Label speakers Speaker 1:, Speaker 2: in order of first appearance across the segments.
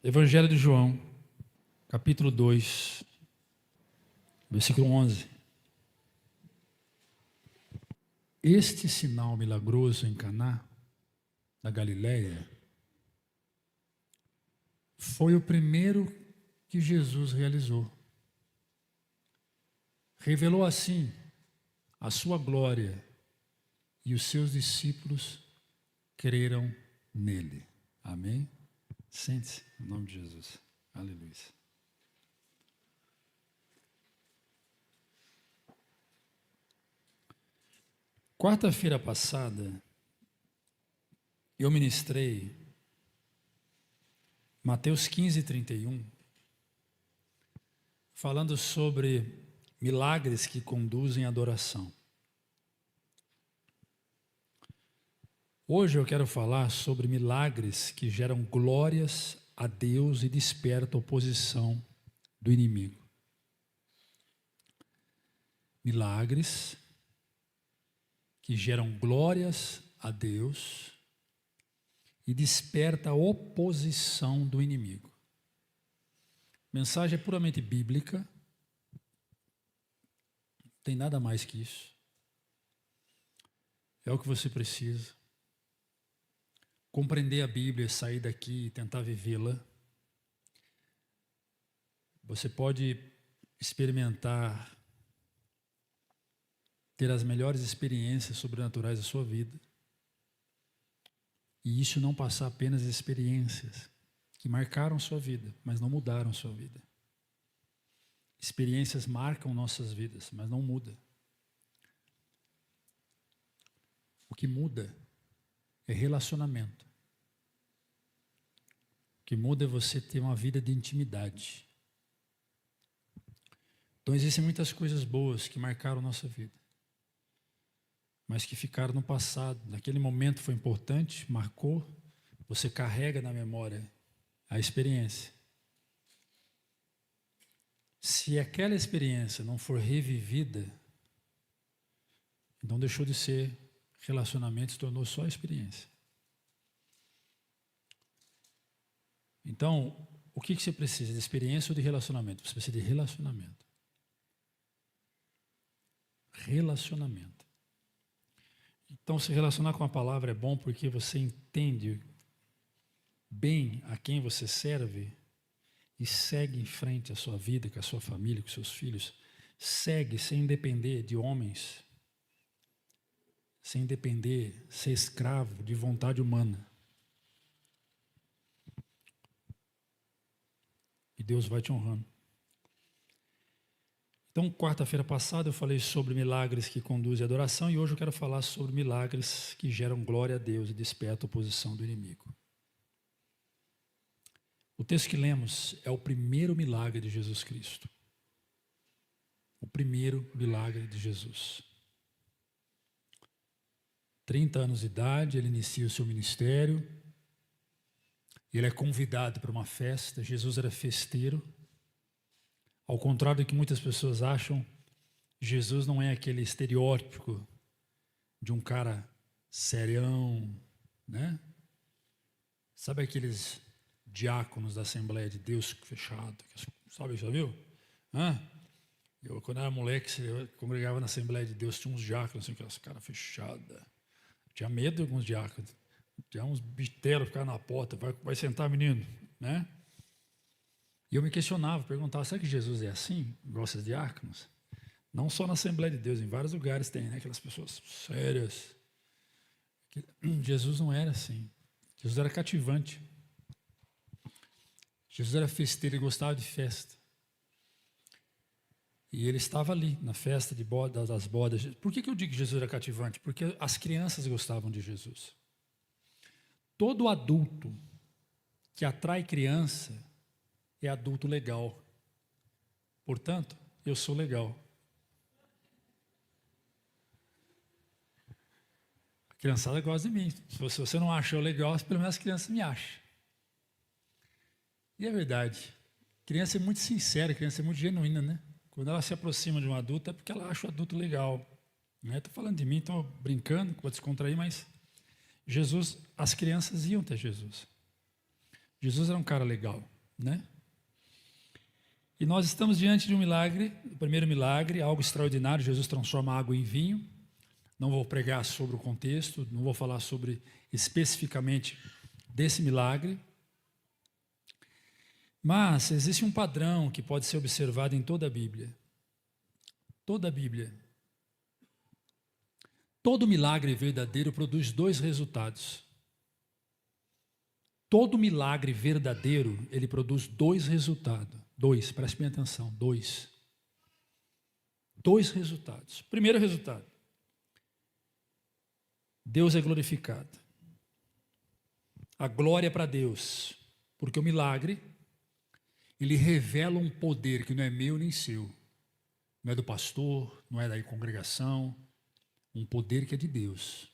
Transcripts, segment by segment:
Speaker 1: Evangelho de João, capítulo 2, versículo 11. Este sinal milagroso em Caná, da Galileia, foi o primeiro que Jesus realizou. Revelou assim a sua glória e os seus discípulos creram nele. Amém? Sente-se, em nome de Jesus. Aleluia. Quarta-feira passada, eu ministrei Mateus 15, 31, falando sobre milagres que conduzem à adoração. Hoje eu quero falar sobre milagres que geram glórias a Deus e despertam a oposição do inimigo. Milagres que geram glórias a Deus e desperta a oposição do inimigo. A mensagem é puramente bíblica, não tem nada mais que isso. É o que você precisa. Compreender a Bíblia, sair daqui e tentar vivê-la. Você pode experimentar, ter as melhores experiências sobrenaturais da sua vida. E isso não passar apenas experiências que marcaram sua vida, mas não mudaram sua vida. Experiências marcam nossas vidas, mas não muda. O que muda é relacionamento. O que muda é você ter uma vida de intimidade. Então existem muitas coisas boas que marcaram nossa vida, mas que ficaram no passado. Naquele momento foi importante, marcou, você carrega na memória a experiência. Se aquela experiência não for revivida, então deixou de ser relacionamento, se tornou só experiência. Então, o que você precisa? De experiência ou de relacionamento? Você precisa de relacionamento. Relacionamento. Então, se relacionar com a palavra é bom porque você entende bem a quem você serve e segue em frente a sua vida, com a sua família, com seus filhos. Segue sem depender de homens, sem depender, ser escravo de vontade humana. E Deus vai te honrando. Então, quarta-feira passada eu falei sobre milagres que conduzem à adoração e hoje eu quero falar sobre milagres que geram glória a Deus e despertam a oposição do inimigo. O texto que lemos é o primeiro milagre de Jesus Cristo. O primeiro milagre de Jesus. 30 anos de idade, ele inicia o seu ministério. Ele é convidado para uma festa. Jesus era festeiro. Ao contrário do que muitas pessoas acham, Jesus não é aquele estereótipo de um cara serião, né? Sabe aqueles diáconos da Assembleia de Deus fechado? Sabe, já viu? Eu, quando era moleque, eu congregava na Assembleia de Deus, tinha uns diáconos, assim, aquelas caras fechadas. Tinha medo de alguns diáconos. Tinha uns biteiros ficar na porta, vai sentar, menino, né? E eu me questionava, perguntava, será que Jesus é assim, igual esses diáconos? Não só na Assembleia de Deus, em vários lugares tem, né? Aquelas pessoas sérias. Jesus não era assim. Jesus era cativante. Jesus era festeiro, ele gostava de festa. E ele estava ali, na festa das bodas. Por que eu digo que Jesus era cativante? Porque as crianças gostavam de Jesus. Todo adulto que atrai criança é adulto legal. Portanto, eu sou legal. A criançada gosta de mim. Se você não acha eu legal, pelo menos as crianças me acham. E é verdade. Criança é muito sincera, criança é muito genuína, né? Quando ela se aproxima de um adulto, é porque ela acha o adulto legal. Estou falando de mim, estou brincando, vou descontrair, mas Jesus, as crianças iam até Jesus. Jesus era um cara legal. né? E nós estamos diante de um milagre, o primeiro milagre, algo extraordinário. Jesus transforma água em vinho. Não vou pregar sobre o contexto, não vou falar sobre especificamente desse milagre. Mas existe um padrão que pode ser observado em toda a Bíblia. Toda a Bíblia. Todo milagre verdadeiro produz dois resultados. Todo milagre verdadeiro, ele produz dois resultados. Dois, preste bem atenção, dois. Dois resultados. Primeiro resultado. Deus é glorificado. A glória é para Deus, porque o milagre, ele revela um poder que não é meu nem seu. Não é do pastor, não é da congregação, um poder que é de Deus.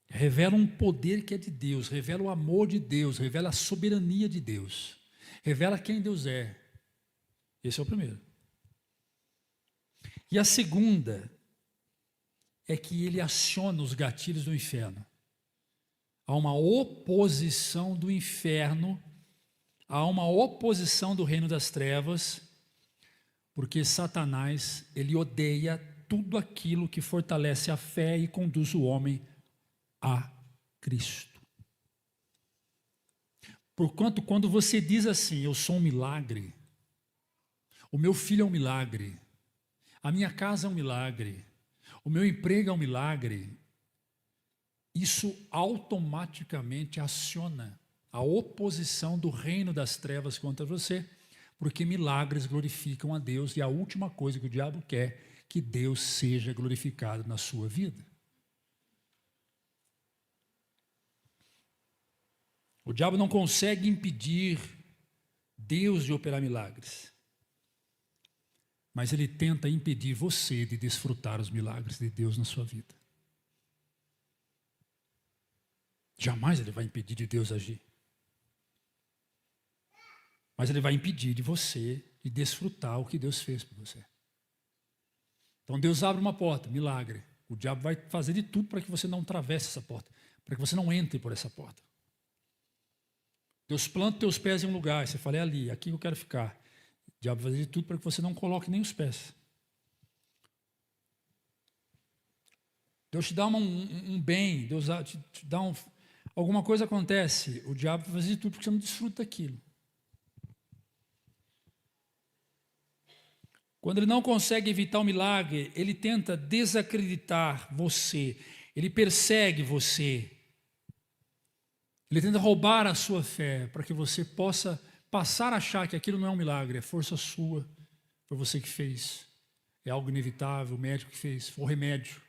Speaker 1: Revela um poder que é de Deus, revela o amor de Deus, revela a soberania de Deus, revela quem Deus é. Esse é o primeiro. E a segunda é que ele aciona os gatilhos do inferno. Há uma oposição do inferno, há uma oposição do reino das trevas, porque Satanás, ele odeia tudo aquilo que fortalece a fé e conduz o homem a Cristo. Porquanto, quando você diz assim, eu sou um milagre, o meu filho é um milagre, a minha casa é um milagre, o meu emprego é um milagre, isso automaticamente aciona a oposição do reino das trevas contra você, porque milagres glorificam a Deus e a última coisa que o diabo quer é que Deus seja glorificado na sua vida. O diabo não consegue impedir Deus de operar milagres, mas ele tenta impedir você de desfrutar os milagres de Deus na sua vida. Jamais ele vai impedir de Deus agir, mas ele vai impedir de você de desfrutar o que Deus fez por você. Então Deus abre uma porta, milagre. O diabo vai fazer de tudo para que você não atravesse essa porta, para que você não entre por essa porta. Deus planta teus pés em um lugar, você fala, é ali, aqui eu quero ficar. O diabo vai fazer de tudo para que você não coloque nem os pés. Deus te dá um bem, Deus te dá alguma coisa acontece, o diabo vai fazer de tudo porque você não desfruta daquilo. Quando ele não consegue evitar o milagre, ele tenta desacreditar você, ele persegue você, ele tenta roubar a sua fé para que você possa passar a achar que aquilo não é um milagre, é força sua, foi você que fez, é algo inevitável, o médico que fez, foi o remédio,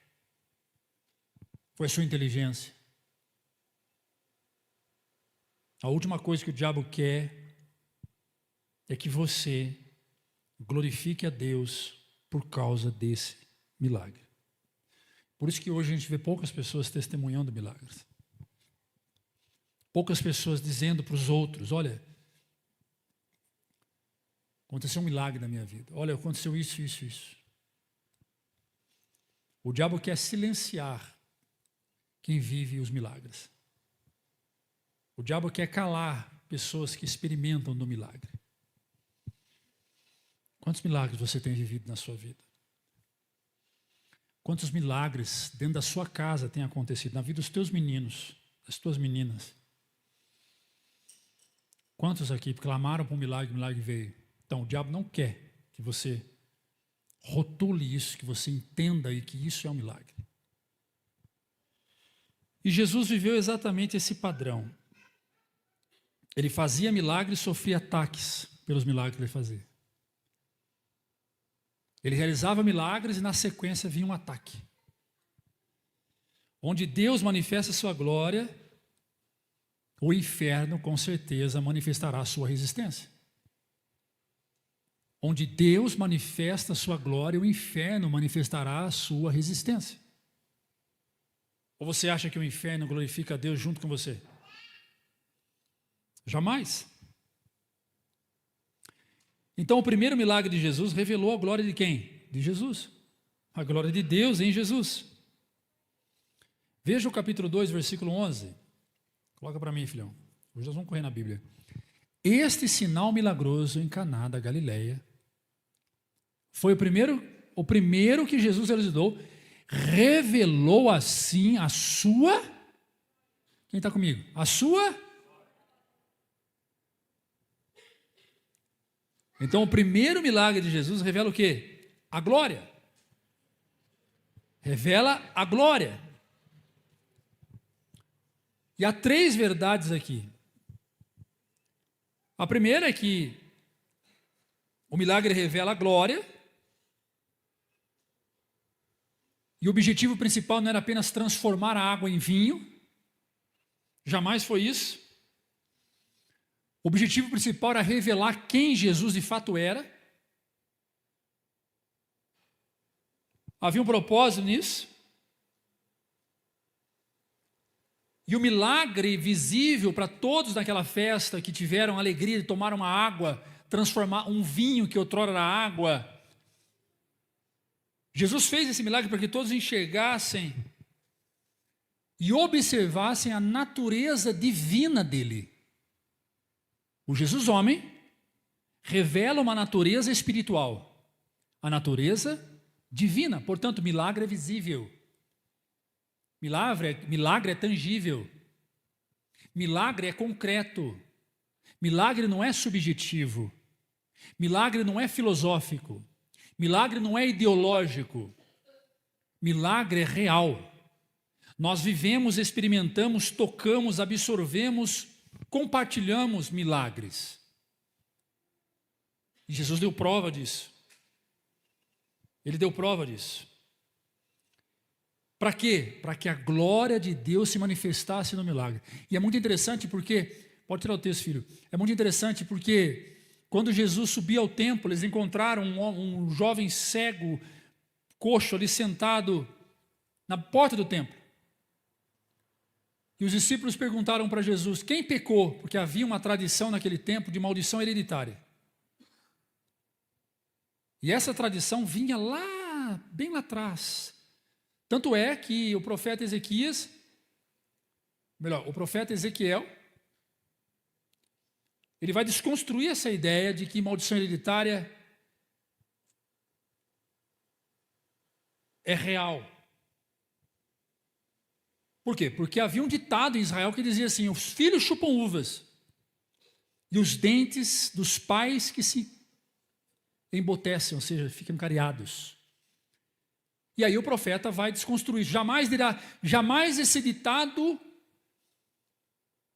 Speaker 1: foi a sua inteligência. A última coisa que o diabo quer é que você glorifique a Deus por causa desse milagre. Por isso que hoje a gente vê poucas pessoas testemunhando milagres. Poucas pessoas dizendo para os outros, olha, aconteceu um milagre na minha vida. Olha, aconteceu isso, isso, isso. O diabo quer silenciar quem vive os milagres. O diabo quer calar pessoas que experimentam do milagre. Quantos milagres você tem vivido na sua vida? Quantos milagres dentro da sua casa têm acontecido, na vida dos teus meninos, das tuas meninas? Quantos aqui clamaram por um milagre, o milagre veio? Então, o diabo não quer que você rotule isso, que você entenda aí que isso é um milagre. E Jesus viveu exatamente esse padrão. Ele fazia milagres e sofria ataques pelos milagres que ele fazia. Ele realizava milagres e na sequência vinha um ataque. Onde Deus manifesta a sua glória, o inferno com certeza manifestará a sua resistência. Onde Deus manifesta a sua glória, o inferno manifestará a sua resistência. Ou você acha que o inferno glorifica a Deus junto com você? Jamais. Então, o primeiro milagre de Jesus revelou a glória de quem? De Jesus. A glória de Deus em Jesus. Veja o capítulo 2, versículo 11. Coloca para mim, filhão. Hoje nós vamos correr na Bíblia. Este sinal milagroso em Caná da Galileia foi o primeiro que Jesus revelou assim a sua... Quem está comigo? A sua... Então, o primeiro milagre de Jesus revela o quê? A glória. Revela a glória. E há 3 verdades aqui. A primeira é que o milagre revela a glória. E o objetivo principal não era apenas transformar a água em vinho. Jamais foi isso. O objetivo principal era revelar quem Jesus de fato era. Havia um propósito nisso. E o milagre visível para todos naquela festa que tiveram a alegria de tomar uma água, transformar um vinho que outrora era água. Jesus fez esse milagre para que todos enxergassem e observassem a natureza divina dele. O Jesus homem revela uma natureza espiritual, a natureza divina. Portanto, milagre é visível. Milagre é tangível. Milagre é concreto. Milagre não é subjetivo. Milagre não é filosófico. Milagre não é ideológico. Milagre é real. Nós vivemos, experimentamos, tocamos, absorvemos, compartilhamos milagres. E Jesus deu prova disso. Ele deu prova disso. Para quê? Para que a glória de Deus se manifestasse no milagre. E é muito interessante porque, pode tirar o texto, filho, é muito interessante porque quando Jesus subia ao templo, eles encontraram um jovem cego, coxo ali sentado na porta do templo. E os discípulos perguntaram para Jesus, quem pecou? Porque havia uma tradição naquele tempo de maldição hereditária. E essa tradição vinha lá, bem lá atrás. Tanto é que o profeta Ezequiel, ele vai desconstruir essa ideia de que maldição hereditária é real. Por quê? Porque havia um ditado em Israel que dizia assim, os filhos chupam uvas e os dentes dos pais que se embotecem, ou seja, ficam cariados. E aí o profeta vai desconstruir, jamais esse ditado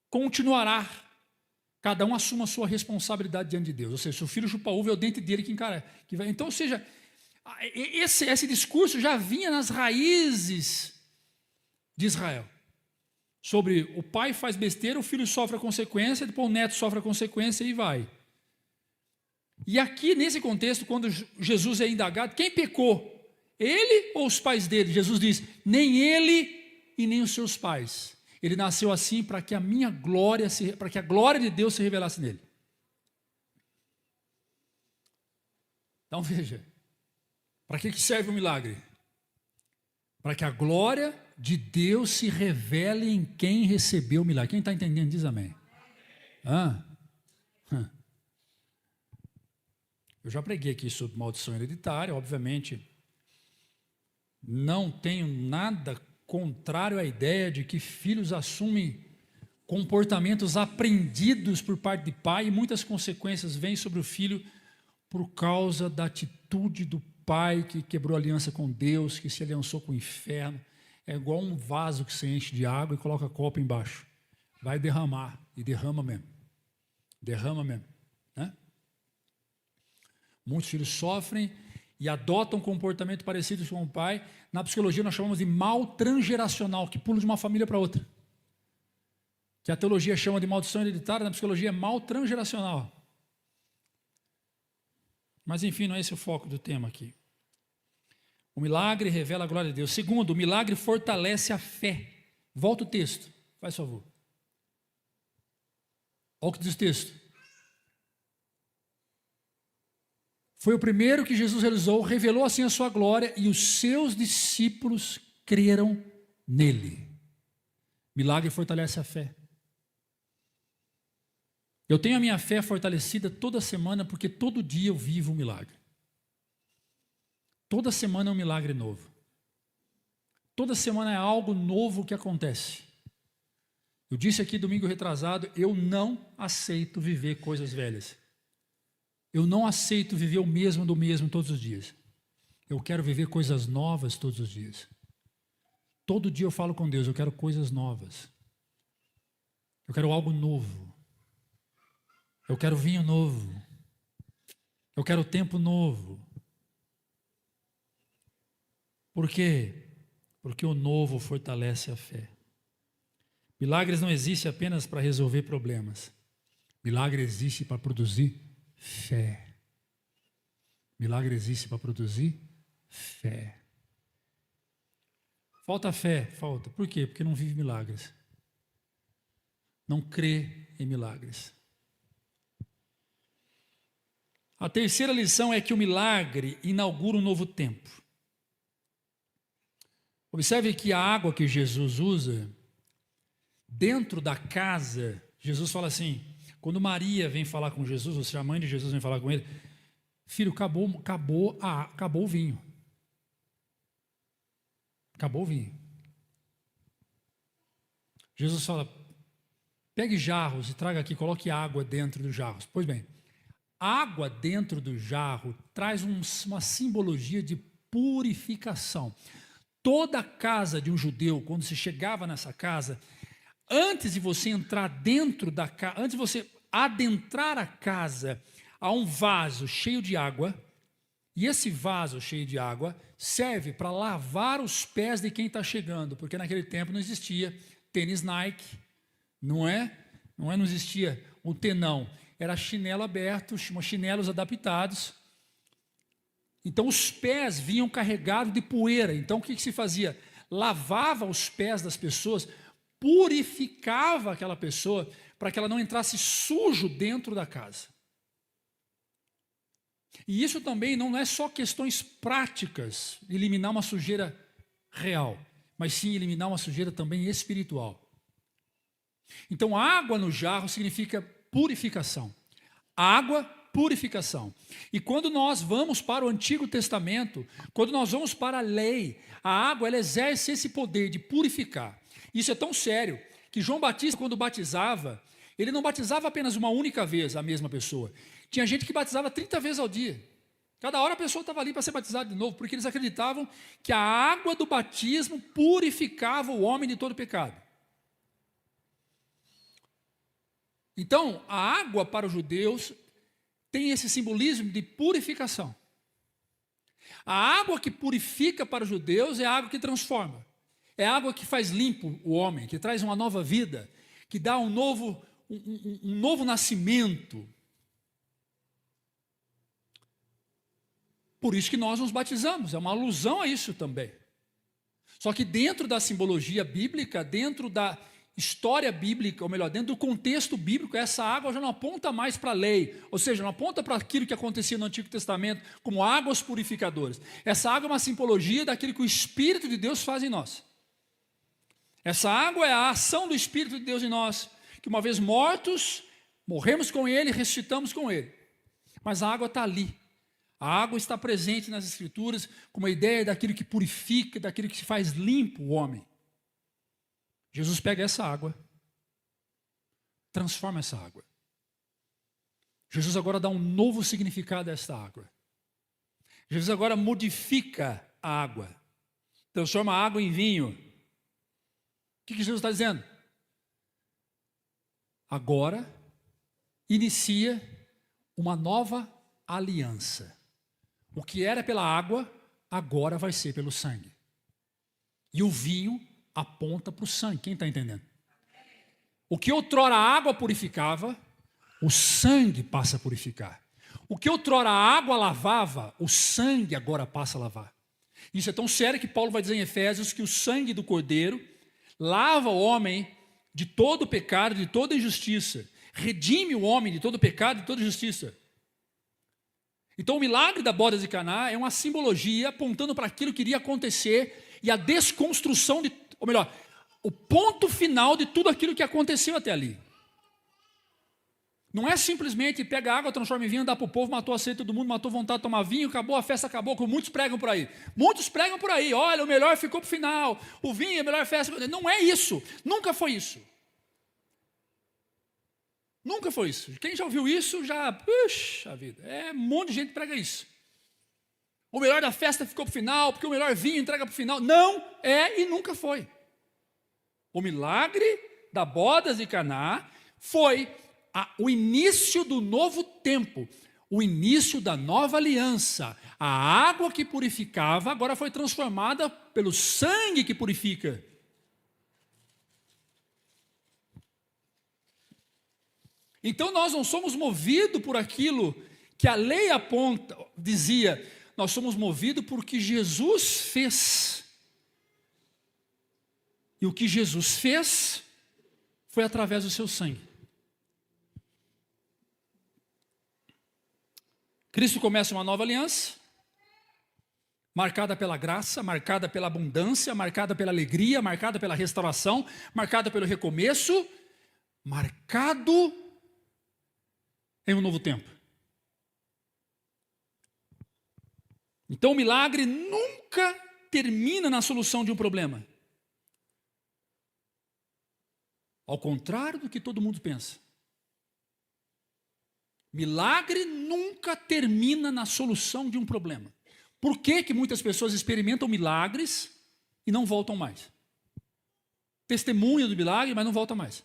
Speaker 1: continuará. Cada um assuma a sua responsabilidade diante de Deus. Ou seja, se o filho chupa uva, é o dente dele que vai. Então, ou seja, esse discurso já vinha nas raízes de Israel. Sobre o pai faz besteira, o filho sofre a consequência, depois o neto sofre a consequência e vai. E aqui, nesse contexto, quando Jesus é indagado, quem pecou? Ele ou os pais dele? Jesus diz, nem ele e nem os seus pais. Ele nasceu assim para que para que a glória de Deus se revelasse nele. Então veja, para que serve o milagre? Para que a glória de Deus se revele em quem recebeu o milagre. Quem está entendendo diz amém. Eu já preguei aqui sobre maldição hereditária, obviamente. Não tenho nada contrário à ideia de que filhos assumem comportamentos aprendidos por parte de pai e muitas consequências vêm sobre o filho por causa da atitude do pai que quebrou aliança com Deus, que se aliançou com o inferno. É igual um vaso que você enche de água e coloca a copa embaixo. Vai derramar, e derrama mesmo. Derrama mesmo. Né? Muitos filhos sofrem e adotam um comportamento parecido com o pai. Na psicologia nós chamamos de mal transgeracional, que pula de uma família para outra. Que a teologia chama de maldição hereditária, na psicologia é mal transgeracional. Mas enfim, não é esse o foco do tema aqui. O milagre revela a glória de Deus. Segundo, o milagre fortalece a fé. Volta o texto, faz favor. Olha o que diz o texto. Foi o primeiro que Jesus realizou, revelou assim a sua glória e os seus discípulos creram nele. Milagre fortalece a fé. Eu tenho a minha fé fortalecida toda semana porque todo dia eu vivo um milagre. Toda semana é um milagre novo. Toda semana é algo novo que acontece. Eu disse aqui domingo retrasado, eu não aceito viver coisas velhas. Eu não aceito viver o mesmo do mesmo todos os dias. Eu quero viver coisas novas todos os dias. Todo dia eu falo com Deus, eu quero coisas novas. Eu quero algo novo. Eu quero vinho novo. Eu quero tempo novo. Por quê? Porque o novo fortalece a fé. Milagres não existem apenas para resolver problemas. Milagre existe para produzir fé. Milagre existe para produzir fé. Falta fé? Falta. Por quê? Porque não vive milagres. Não crê em milagres. A terceira lição é que o milagre inaugura um novo tempo. Observe que a água que Jesus usa, dentro da casa, Jesus fala assim, quando Maria vem falar com Jesus, ou seja, a mãe de Jesus vem falar com ele, filho, acabou o vinho. Acabou o vinho. Jesus fala, pegue jarros e traga aqui, coloque água dentro dos jarros. Pois bem, água dentro do jarro traz uma simbologia de purificação. Toda a casa de um judeu, quando se chegava nessa casa, antes de você entrar dentro da casa, antes de você adentrar a casa, há um vaso cheio de água, e esse vaso cheio de água serve para lavar os pés de quem está chegando, porque naquele tempo não existia tênis Nike, não existia o tenão, era chinelo aberto, chinelos adaptados. Então os pés vinham carregados de poeira. Então o que se fazia? Lavava os pés das pessoas, purificava aquela pessoa para que ela não entrasse sujo dentro da casa. E isso também não é só questões práticas, eliminar uma sujeira real, mas sim eliminar uma sujeira também espiritual. Então água no jarro significa purificação. Água, purificação. E quando nós vamos para o Antigo Testamento, quando nós vamos para a lei, a água ela exerce esse poder de purificar. Isso é tão sério que João Batista, quando batizava, ele não batizava apenas uma única vez a mesma pessoa. Tinha gente que batizava 30 vezes ao dia. Cada hora a pessoa estava ali para ser batizada de novo, porque eles acreditavam que a água do batismo purificava o homem de todo pecado. Então, a água para os judeus tem esse simbolismo de purificação. A água que purifica para os judeus é a água que transforma. É a água que faz limpo o homem, que traz uma nova vida, que dá um novo nascimento. Por isso que nós nos batizamos, é uma alusão a isso também. Só que dentro da simbologia bíblica, dentro da história bíblica, ou melhor, dentro do contexto bíblico, essa água já não aponta mais para a lei, ou seja, não aponta para aquilo que acontecia no Antigo Testamento como águas purificadoras. Essa água é uma simbologia daquilo que o Espírito de Deus faz em nós. Essa água é a ação do Espírito de Deus em nós, que uma vez mortos, morremos com Ele, ressuscitamos com Ele. Mas a água está ali. A água está presente nas Escrituras como a ideia daquilo que purifica, daquilo que faz limpo o homem. Jesus pega essa água, transforma essa água. Jesus agora dá um novo significado a esta água. Jesus agora modifica a água, transforma a água em vinho. O que Jesus está dizendo? Agora inicia uma nova aliança. O que era pela água, agora vai ser pelo sangue. E o vinho aponta para o sangue. Quem está entendendo? O que outrora a água purificava, o sangue passa a purificar. O que outrora a água lavava, o sangue agora passa a lavar. Isso é tão sério que Paulo vai dizer em Efésios que o sangue do Cordeiro lava o homem de todo pecado, de toda injustiça. Redime o homem de todo pecado e de toda injustiça. Então o milagre da boda de Caná é uma simbologia apontando para aquilo que iria acontecer e a desconstrução ou melhor, o ponto final de tudo aquilo que aconteceu até ali. Não é simplesmente pega água, transforma em vinho, dá para o povo, matou a sede de todo mundo, matou a vontade de tomar vinho, acabou, a festa acabou, como muitos pregam por aí. Muitos pregam por aí, olha, o melhor ficou para o final, o vinho é a melhor festa. Não é isso, nunca foi isso. Nunca foi isso. Quem já ouviu isso, já, puxa vida, um monte de gente prega isso. O melhor da festa ficou para o final, porque o melhor vinho entrega para o final. Não é e nunca foi. O milagre da bodas de Caná foi o início do novo tempo, o início da nova aliança. A água que purificava agora foi transformada pelo sangue que purifica. Então nós não somos movidos por aquilo que a lei aponta, dizia, nós somos movidos por que Jesus fez. E o que Jesus fez foi através do seu sangue. Cristo começa uma nova aliança, marcada pela graça, marcada pela abundância, marcada pela alegria, marcada pela restauração, marcada pelo recomeço, marcado em um novo tempo. Então o milagre nunca termina na solução de um problema. Ao contrário do que todo mundo pensa. Milagre nunca termina na solução de um problema. Por que que muitas pessoas experimentam milagres e não voltam mais? Testemunha do milagre, mas não volta mais.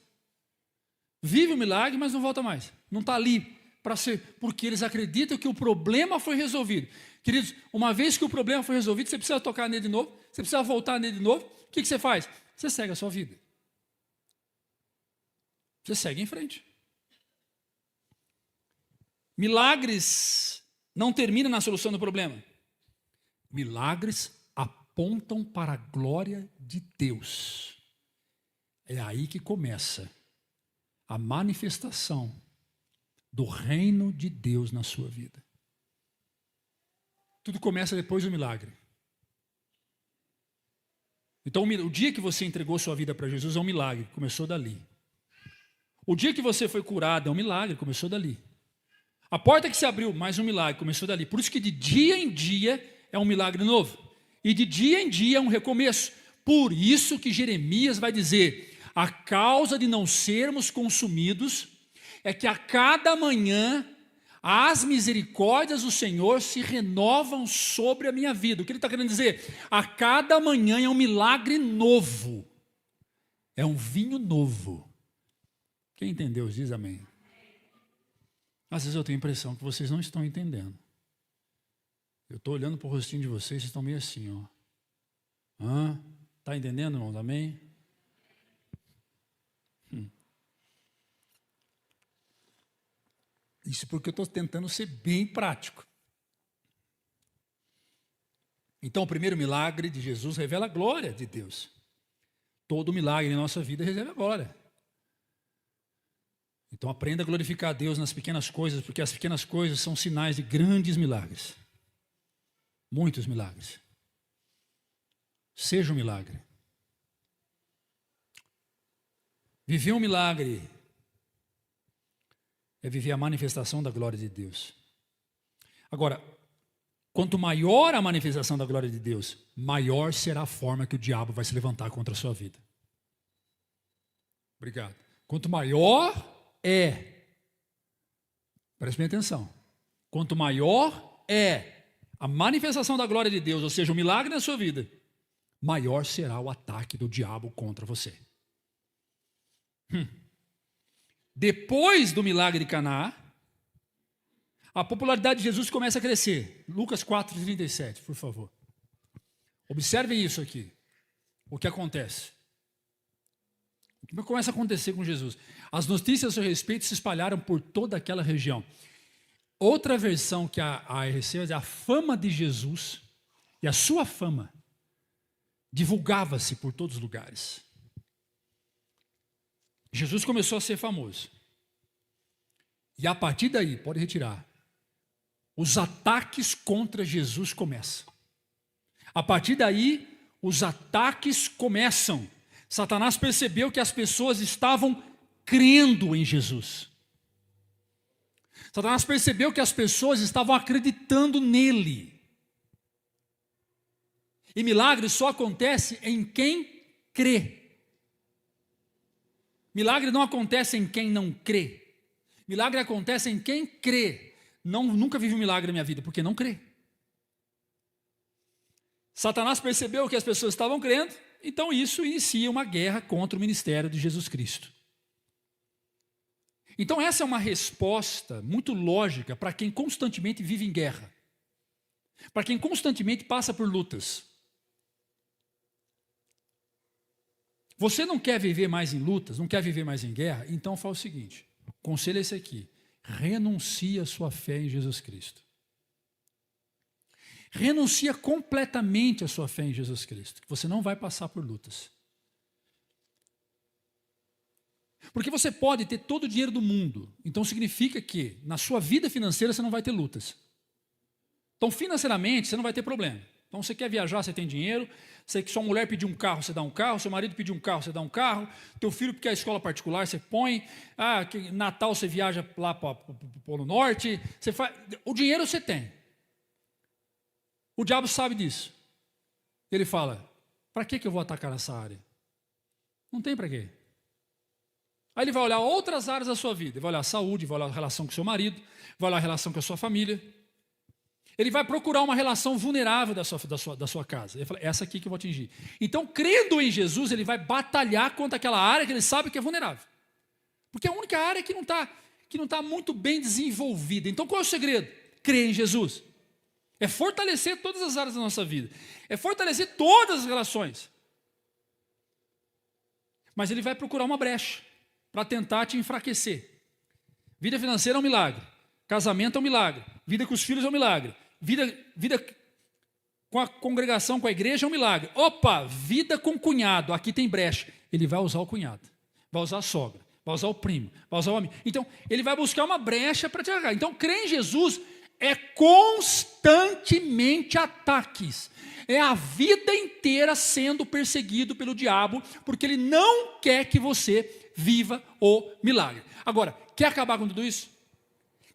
Speaker 1: Vive o milagre, mas não volta mais. Não está ali para ser, porque eles acreditam que o problema foi resolvido. Queridos, uma vez que o problema foi resolvido, você precisa tocar nele de novo, você precisa voltar nele de novo. O que você faz? Você segue a sua vida. Você segue em frente. Milagres não terminam na solução do problema. Milagres apontam para a glória de Deus. É aí que começa a manifestação do reino de Deus na sua vida. Tudo começa depois do milagre. Então, o dia que você entregou sua vida para Jesus é um milagre, começou dali. O dia que você foi curado é um milagre, começou dali. A porta que se abriu, mais um milagre, começou dali. Por isso que de dia em dia é um milagre novo. E de dia em dia é um recomeço. Por isso que Jeremias vai dizer, a causa de não sermos consumidos é que a cada manhã as misericórdias do Senhor se renovam sobre a minha vida. O que ele está querendo dizer? A cada manhã é um milagre novo. É um vinho novo. Quem entendeu diz amém. Às vezes eu tenho a impressão que vocês não estão entendendo. Eu estou olhando para o rostinho de vocês estão meio assim, ó. Está entendendo, irmãos? Amém? Isso porque eu estou tentando ser bem prático. Então, o primeiro milagre de Jesus revela a glória de Deus. Todo milagre em nossa vida revela a glória. Então, aprenda a glorificar a Deus nas pequenas coisas, porque as pequenas coisas são sinais de grandes milagres. Muitos milagres. Seja um milagre. Viver um milagre é viver a manifestação da glória de Deus. Agora, quanto maior a manifestação da glória de Deus, maior será a forma que o diabo vai se levantar contra a sua vida. Obrigado. Quanto maior preste bem atenção, quanto maior é a manifestação da glória de Deus, ou seja, o milagre na sua vida, maior será o ataque do diabo contra você. Depois do milagre de Caná, a popularidade de Jesus começa a crescer. Lucas 4:37, por favor. Observem isso aqui. O que acontece? O que começa a acontecer com Jesus? As notícias a seu respeito se espalharam por toda aquela região. Outra versão que a recebe é a fama de Jesus, e a sua fama divulgava-se por todos os lugares. Jesus começou a ser famoso. E a partir daí, pode retirar, os ataques contra Jesus começam. A partir daí, os ataques começam. Satanás percebeu que as pessoas estavam crendo em Jesus. Satanás percebeu que as pessoas estavam acreditando nele. E milagre só acontece em quem crê. Milagre não acontece em quem não crê. Milagre acontece em quem crê. Nunca vivi um milagre na minha vida, porque não crê. Satanás percebeu que as pessoas estavam crendo, então isso inicia uma guerra contra o ministério de Jesus Cristo. Então essa é uma resposta muito lógica para quem constantemente vive em guerra. Para quem constantemente passa por lutas. Você não quer viver mais em lutas, não quer viver mais em guerra? Então fala o seguinte, o conselho é esse aqui, renuncie a sua fé em Jesus Cristo. Renuncia completamente a sua fé em Jesus Cristo, que você não vai passar por lutas. Porque você pode ter todo o dinheiro do mundo, então significa que na sua vida financeira você não vai ter lutas. Então financeiramente você não vai ter problema. Então você quer viajar, você tem dinheiro, você que sua mulher pedir um carro, você dá um carro, seu marido pedir um carro, você dá um carro, teu filho quer escola particular, você põe, Natal você viaja lá para o Polo Norte, você faz, o dinheiro você tem. O diabo sabe disso. Ele fala, para que eu vou atacar essa área? Não tem para quê. Aí ele vai olhar outras áreas da sua vida, ele vai olhar a saúde, vai olhar a relação com o seu marido, vai olhar a relação com a sua família. Ele vai procurar uma relação vulnerável da sua casa. Ele fala, essa aqui que eu vou atingir. Então, crendo em Jesus, ele vai batalhar contra aquela área que ele sabe que é vulnerável. Porque é a única área que não tá muito bem desenvolvida. Então, qual é o segredo? Crer em Jesus. É fortalecer todas as áreas da nossa vida. É fortalecer todas as relações. Mas ele vai procurar uma brecha para tentar te enfraquecer. Vida financeira é um milagre. Casamento é um milagre. Vida com os filhos é um milagre. Vida com a congregação, com a igreja é um milagre. Opa, vida com o cunhado, aqui tem brecha. Ele vai usar o cunhado, vai usar a sogra, vai usar o primo, vai usar o amigo. Então, ele vai buscar uma brecha para te agarrar. Então, crer em Jesus é constantemente ataques. É a vida inteira sendo perseguido pelo diabo, porque ele não quer que você viva o milagre. Agora, quer acabar com tudo isso?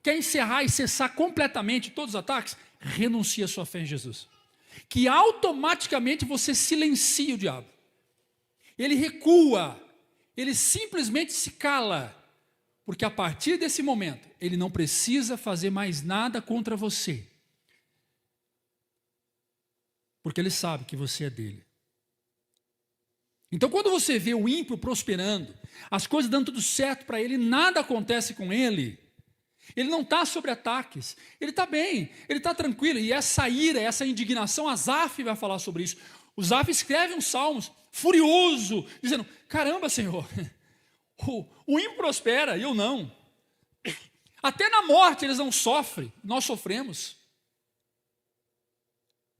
Speaker 1: Quer encerrar e cessar completamente todos os ataques? Renuncie a sua fé em Jesus. Que automaticamente você silencia o diabo. Ele recua, ele simplesmente se cala. Porque a partir desse momento, ele não precisa fazer mais nada contra você. Porque ele sabe que você é dele. Então, quando você vê o ímpio prosperando, as coisas dando tudo certo para ele, nada acontece com ele. Ele não está sob ataques, ele está bem, ele está tranquilo. E essa ira, essa indignação, Asaf vai falar sobre isso. O Asaf escreve uns salmos furioso, dizendo, caramba, Senhor, o ímpio prospera e eu não. Até na morte eles não sofrem, nós sofremos.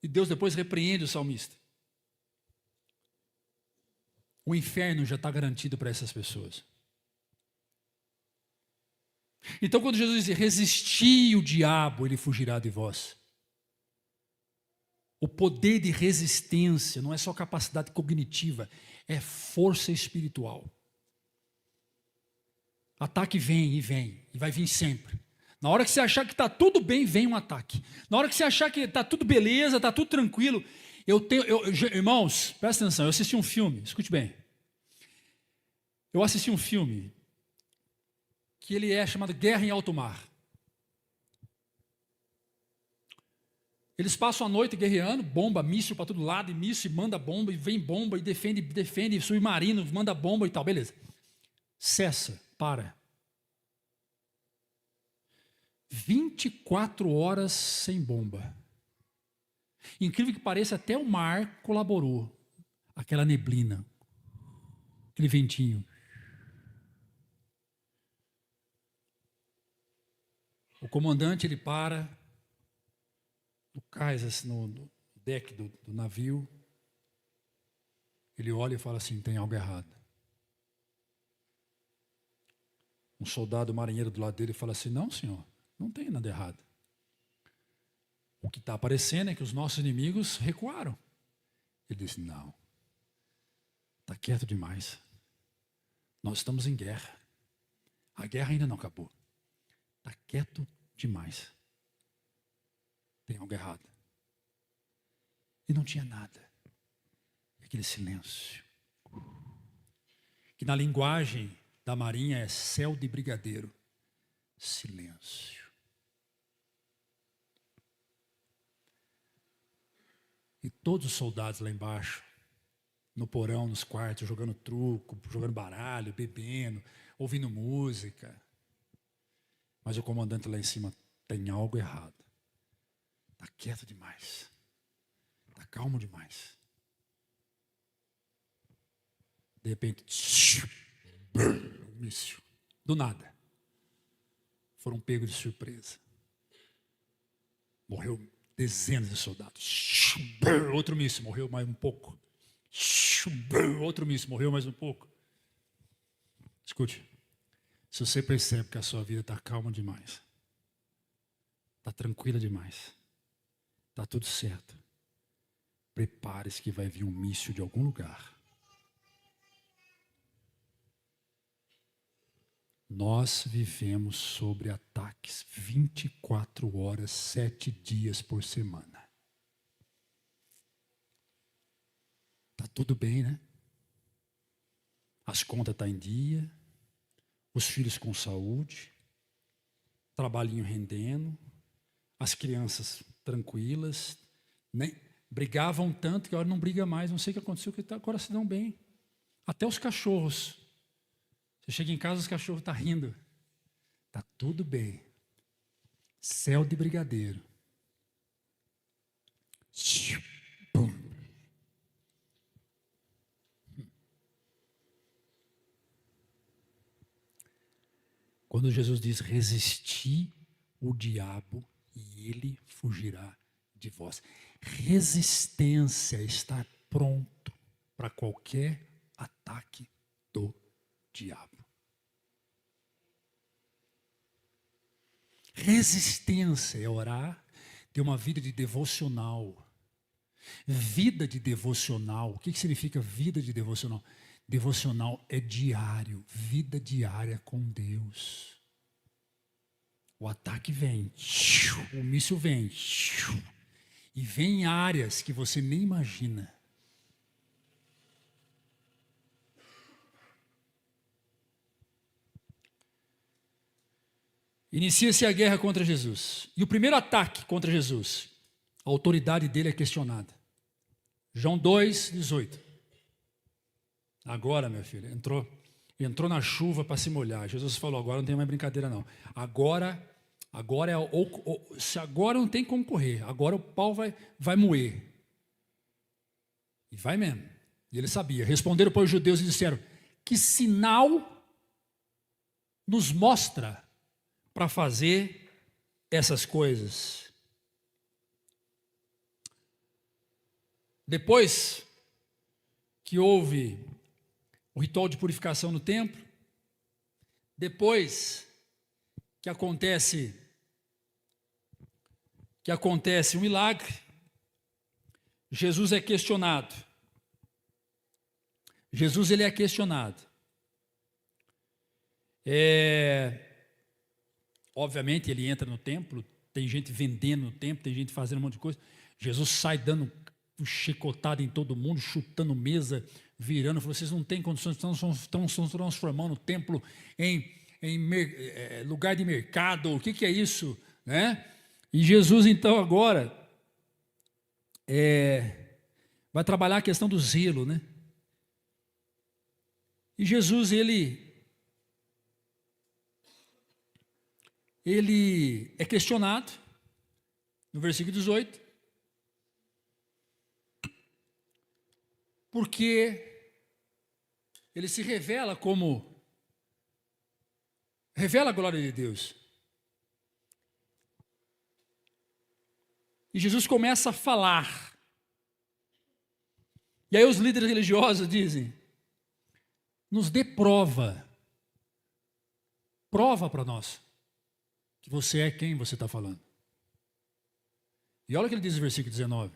Speaker 1: E Deus depois repreende o salmista. O inferno já está garantido para essas pessoas. Então quando Jesus diz, resisti o diabo, ele fugirá de vós. O poder de resistência não é só capacidade cognitiva, é força espiritual. Ataque vem, e vai vir sempre. Na hora que você achar que está tudo bem, vem um ataque. Na hora que você achar que está tudo beleza, está tudo tranquilo, irmãos, presta atenção, eu assisti um filme, escute bem. Eu assisti um filme que ele é chamado Guerra em Alto Mar. Eles passam a noite guerreando, bomba, míssil para todo lado, e míssil, e manda bomba, e vem bomba, e defende, submarino, manda bomba e tal, beleza. Cessa, para. 24 horas sem bomba. Incrível que pareça, até o mar colaborou. Aquela neblina, aquele ventinho. O comandante, ele para no cais, assim, no deck do navio. Ele olha e fala assim, tem algo errado. Um soldado marinheiro do lado dele fala assim, não, senhor, não tem nada errado. O que está aparecendo é que os nossos inimigos recuaram. Ele disse, não, está quieto demais. Nós estamos em guerra. A guerra ainda não acabou. Está quieto demais. Tem algo errado. E não tinha nada. Aquele silêncio. Que na linguagem da marinha é céu de brigadeiro. Silêncio. E todos os soldados lá embaixo, no porão, nos quartos, jogando truco, jogando baralho, bebendo, ouvindo música. Mas o comandante lá em cima, tem algo errado. Está quieto demais. Está calmo demais. De repente, um míssil. Do nada. Foram pegos de surpresa. Morreu dezenas de soldados. Outro míssil, morreu mais um pouco. Outro míssil, morreu mais um pouco. Escute, se você percebe que a sua vida está calma demais, está tranquila demais, está tudo certo, prepare-se que vai vir um míssil de algum lugar. Nós vivemos sobre ataques 24 horas, 7 dias por semana. Está tudo bem, né? As contas estão em dia, os filhos com saúde, trabalhinho rendendo, as crianças tranquilas, né? Brigavam tanto que agora não briga mais, não sei o que aconteceu, que agora se dão bem. Até os cachorros. Você chega em casa, os cachorros estão rindo. Está tudo bem. Céu de brigadeiro. Pum. Quando Jesus diz, resisti o diabo e ele fugirá de vós. Resistência é estar pronto para qualquer ataque do diabo. Resistência é orar, ter uma vida de devocional. Vida de devocional. O que significa vida de devocional? Devocional é diário, vida diária com Deus. O ataque vem, o míssil vem, e vem em áreas que você nem imagina. Inicia-se a guerra contra Jesus. E o primeiro ataque contra Jesus, a autoridade dele é questionada. João 2:18. Agora, meu filho, entrou na chuva para se molhar. Jesus falou, agora não tem mais brincadeira não. Agora não tem como correr. Agora o pau vai moer. E vai mesmo. E ele sabia. Responderam para os judeus e disseram, que sinal nos mostra para fazer essas coisas? Depois que houve o ritual de purificação no templo, depois que acontece um milagre, Jesus é questionado. Jesus ele é questionado. Obviamente ele entra no templo, tem gente vendendo no templo, tem gente fazendo um monte de coisa. Jesus sai dando chicotada em todo mundo, chutando mesa, virando, falou, vocês não têm condições, estão transformando o templo em lugar de mercado, o que é isso? Né? E Jesus então agora vai trabalhar a questão do zelo, né? E Jesus ele é questionado no versículo 18, porque ele se revela a glória de Deus. E Jesus começa a falar. E aí os líderes religiosos dizem, nos dê prova para nós, que você é quem você está falando. E olha o que ele diz no versículo 19,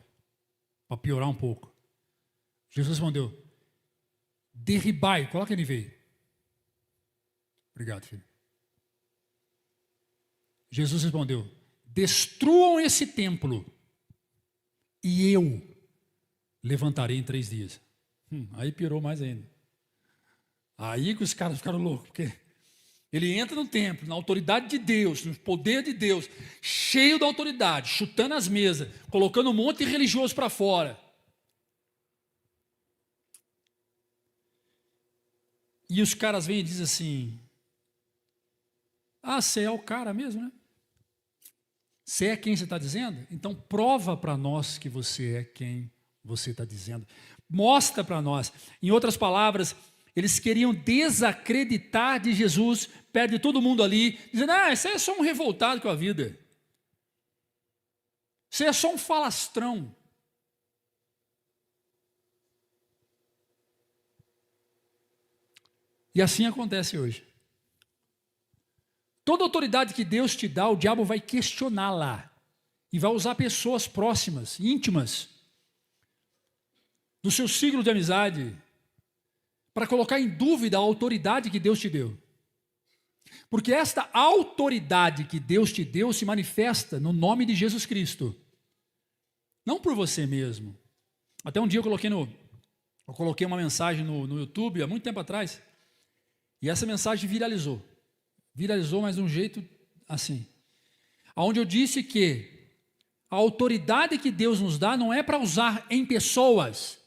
Speaker 1: para piorar um pouco. Jesus respondeu, derribai, coloca ele veio. Obrigado, filho. Jesus respondeu: destruam esse templo e eu levantarei em 3 dias. Aí piorou mais ainda. Aí que os caras ficaram loucos, porque ele entra no templo, na autoridade de Deus, no poder de Deus, cheio da autoridade, chutando as mesas, colocando um monte de religioso para fora. E os caras vêm e dizem assim: ah, você é o cara mesmo, né? Você é quem você está dizendo? Então prova para nós que você é quem você está dizendo. Mostra para nós. Em outras palavras, eles queriam desacreditar de Jesus perto de todo mundo ali, dizendo: ah, isso aí é só um revoltado com a vida. Isso aí é só um falastrão. E assim acontece hoje. Toda autoridade que Deus te dá, o diabo vai questioná-la. E vai usar pessoas próximas, íntimas, do seu ciclo de amizade, para colocar em dúvida a autoridade que Deus te deu. Porque esta autoridade que Deus te deu se manifesta no nome de Jesus Cristo. Não por você mesmo. Até um dia eu coloquei uma mensagem no YouTube, há muito tempo atrás, e essa mensagem viralizou. Viralizou, mas de um jeito assim. Onde eu disse que a autoridade que Deus nos dá não é para usar em pessoas.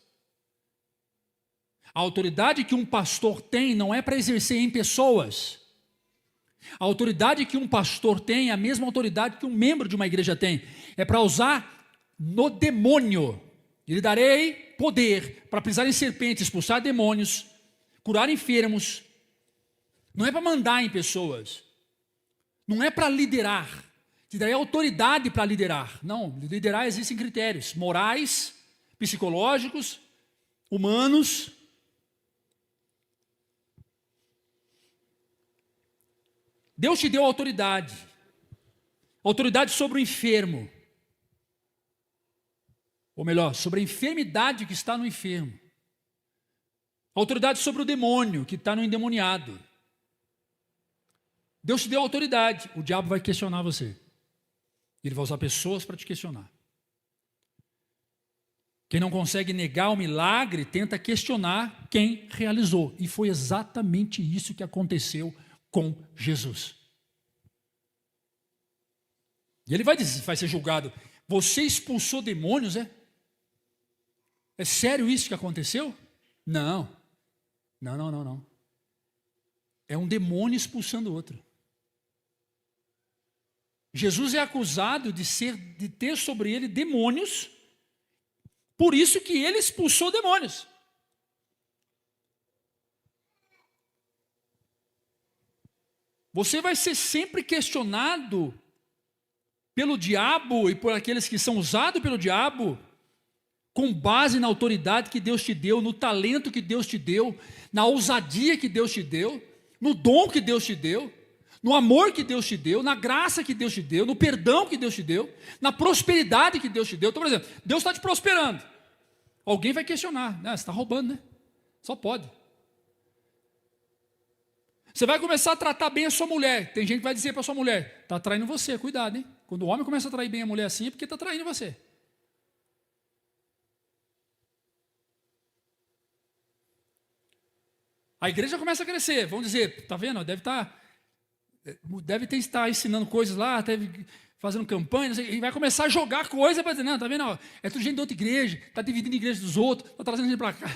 Speaker 1: A autoridade que um pastor tem não é para exercer em pessoas. A autoridade que um pastor tem é a mesma autoridade que um membro de uma igreja tem. É para usar no demônio. E lhe darei poder para pisar em serpentes, expulsar demônios, curar enfermos. Não é para mandar em pessoas. Não é para liderar. Te darei autoridade para liderar. Não, liderar existem critérios morais, psicológicos, humanos. Deus te deu autoridade. Autoridade sobre o enfermo. Ou melhor, sobre a enfermidade que está no enfermo. Autoridade sobre o demônio que está no endemoniado. Deus te deu autoridade. O diabo vai questionar você. Ele vai usar pessoas para te questionar. Quem não consegue negar o milagre, tenta questionar quem realizou. E foi exatamente isso que aconteceu com Jesus. E ele vai ser julgado. Você expulsou demônios, é? É sério isso que aconteceu? Não. Não. É um demônio expulsando outro. Jesus é acusado de ter sobre ele demônios, por isso que ele expulsou demônios. Você vai ser sempre questionado pelo diabo e por aqueles que são usados pelo diabo, com base na autoridade que Deus te deu, no talento que Deus te deu, na ousadia que Deus te deu, no dom que Deus te deu, no amor que Deus te deu, na graça que Deus te deu, no perdão que Deus te deu, na prosperidade que Deus te deu. Então, por exemplo, Deus está te prosperando. Alguém vai questionar, você está roubando, né? Só pode. Você vai começar a tratar bem a sua mulher. Tem gente que vai dizer para a sua mulher: está traindo você, cuidado, hein? Quando o homem começa a trair bem a mulher assim, é porque está traindo você. A igreja começa a crescer, vão dizer: está vendo? Deve estar ensinando coisas lá, deve fazendo campanha, e vai começar a jogar coisa para dizer: não, está vendo? É tudo gente de outra igreja, está dividindo a igreja dos outros, está trazendo gente para cá.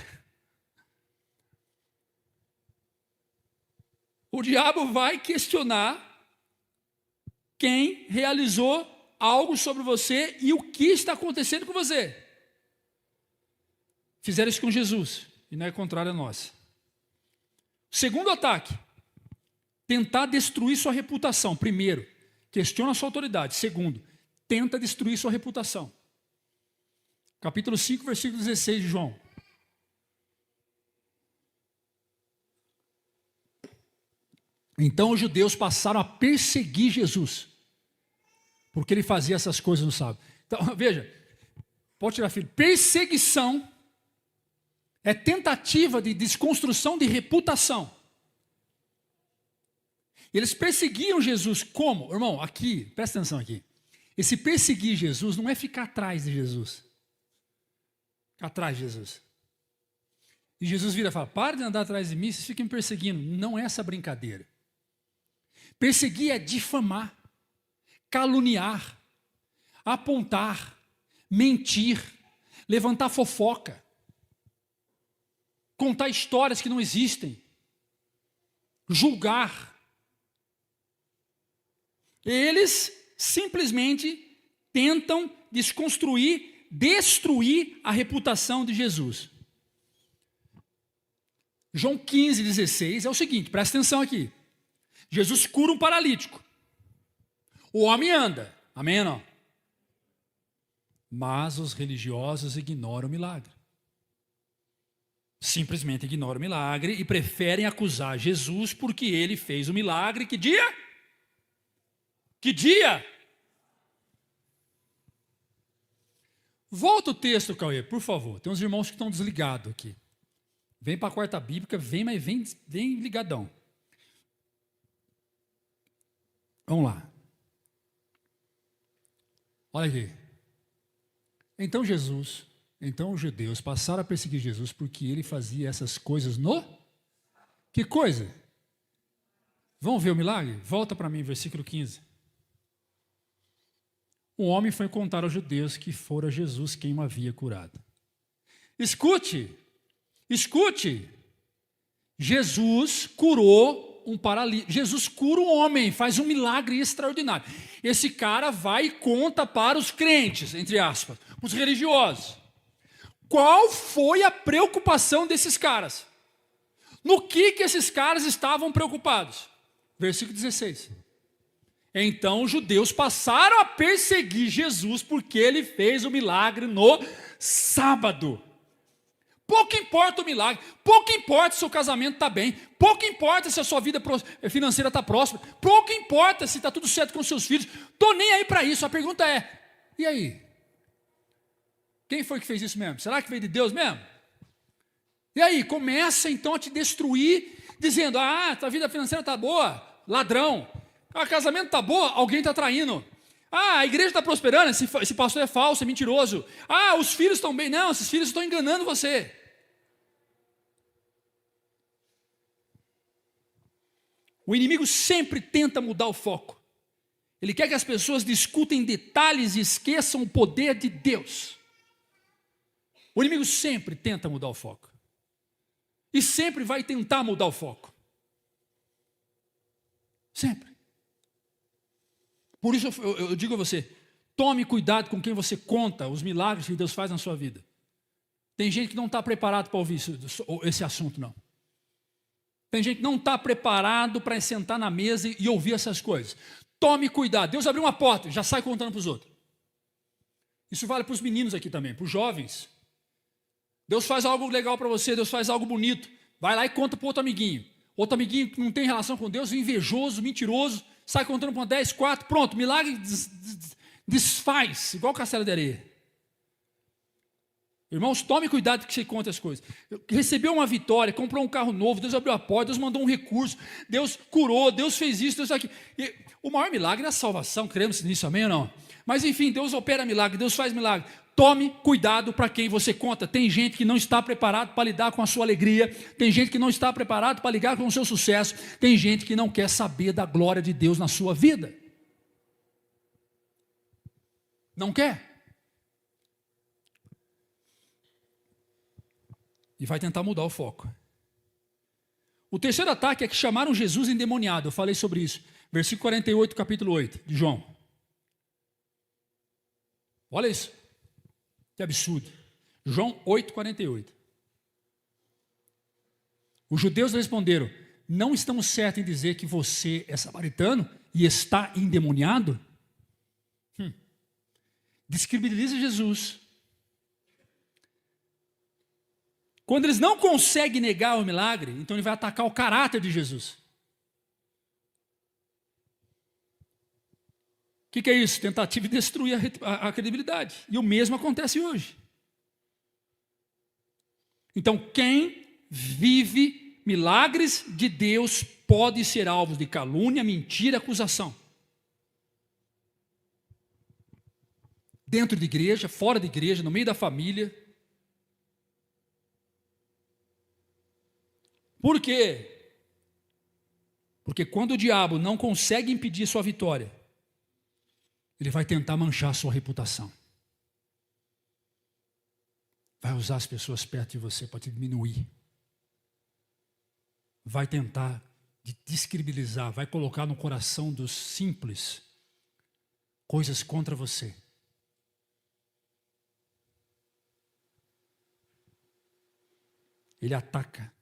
Speaker 1: O diabo vai questionar quem realizou algo sobre você e o que está acontecendo com você. Fizeram isso com Jesus, e não é contrário a nós. Segundo ataque, tentar destruir sua reputação. Primeiro, questiona a sua autoridade. Segundo, tenta destruir sua reputação. Capítulo 5, versículo 16 de João. Então os judeus passaram a perseguir Jesus, porque ele fazia essas coisas no sábado. Então, veja, pode tirar filho. Perseguição é tentativa de desconstrução de reputação. Eles perseguiam Jesus como? Irmão, aqui, presta atenção aqui. Esse perseguir Jesus não é ficar atrás de Jesus. Ficar atrás de Jesus. E Jesus vira e fala, para de andar atrás de mim, vocês ficam me perseguindo. Não é essa brincadeira. Perseguir é difamar, caluniar, apontar, mentir, levantar fofoca, contar histórias que não existem, julgar. Eles simplesmente tentam desconstruir, destruir a reputação de Jesus. João 15:16 é o seguinte, presta atenção aqui. Jesus cura um paralítico. O homem anda. Amém ou não? Mas os religiosos ignoram o milagre. Simplesmente ignoram o milagre e preferem acusar Jesus porque ele fez o milagre. Que dia? Que dia? Volta o texto, Cauê, por favor. Tem uns irmãos que estão desligados aqui. Vem para a quarta bíblica, mas vem ligadão. Vamos lá. Olha aqui. Então os judeus passaram a perseguir Jesus porque ele fazia essas coisas no... Que coisa? Vamos ver o milagre? Volta para mim, versículo 15. Um homem foi contar aos judeus que fora Jesus quem o havia curado. Escute. Jesus curou um paralítico. Jesus cura um homem, faz um milagre extraordinário. Esse cara vai e conta para os crentes, entre aspas, os religiosos. Qual foi a preocupação desses caras? No que esses caras estavam preocupados? Versículo 16. Então os judeus passaram a perseguir Jesus porque ele fez o milagre no sábado. Pouco importa o milagre, pouco importa se o seu casamento está bem, pouco importa se a sua vida financeira está próspera, pouco importa se está tudo certo com os seus filhos, estou nem aí para isso. A pergunta é, e aí? Quem foi que fez isso mesmo? Será que veio de Deus mesmo? E aí, começa então a te destruir, dizendo, tua vida financeira está boa, ladrão. O casamento está boa, alguém está traindo. A igreja está prosperando, esse pastor é falso, é mentiroso. Os filhos estão bem. Não, esses filhos estão enganando você. O inimigo sempre tenta mudar o foco. Ele quer que as pessoas discutem detalhes e esqueçam o poder de Deus. O inimigo sempre tenta mudar o foco. E sempre vai tentar mudar o foco. Sempre. Por isso eu digo a você, tome cuidado com quem você conta os milagres que Deus faz na sua vida. Tem gente que não está preparado para ouvir esse assunto, não. Tem gente que não está preparado para sentar na mesa e ouvir essas coisas. Tome cuidado. Deus abriu uma porta, já sai contando para os outros. Isso vale para os meninos aqui também, para os jovens. Deus faz algo legal para você, Deus faz algo bonito. Vai lá e conta para outro amiguinho. Outro amiguinho que não tem relação com Deus, invejoso, mentiroso, sai contando para 10, 4, pronto, milagre desfaz, igual castelo de areia. Irmãos, tome cuidado que você conta as coisas. Recebeu uma vitória, comprou um carro novo, Deus abriu a porta, Deus mandou um recurso, Deus curou, Deus fez isso, Deus aqui. E o maior milagre é a salvação, cremos nisso, amém ou não? Mas enfim, Deus opera milagre, Deus faz milagre. Tome cuidado para quem você conta. Tem gente que não está preparado para lidar com a sua alegria, tem gente que não está preparado para lidar com o seu sucesso, tem gente que não quer saber da glória de Deus na sua vida. Não quer. E vai tentar mudar o foco. O terceiro ataque é que chamaram Jesus endemoniado. Eu falei sobre isso. Versículo 48, capítulo 8 de João. Olha isso. Que absurdo. João 8, 48. Os judeus responderam, não estamos certos em dizer que você é samaritano e está endemoniado? Descredibiliza Jesus. Quando eles não conseguem negar o milagre, então ele vai atacar o caráter de Jesus. O que é isso? Tentativa de destruir a credibilidade. E o mesmo acontece hoje. Então, quem vive milagres de Deus podem ser alvos de calúnia, mentira, acusação. Dentro de igreja, fora de igreja, no meio da família. Por quê? Porque quando o diabo não consegue impedir sua vitória, ele vai tentar manchar sua reputação. Vai usar as pessoas perto de você para te diminuir. Vai tentar descredibilizar, vai colocar no coração dos simples coisas contra você. Ele ataca.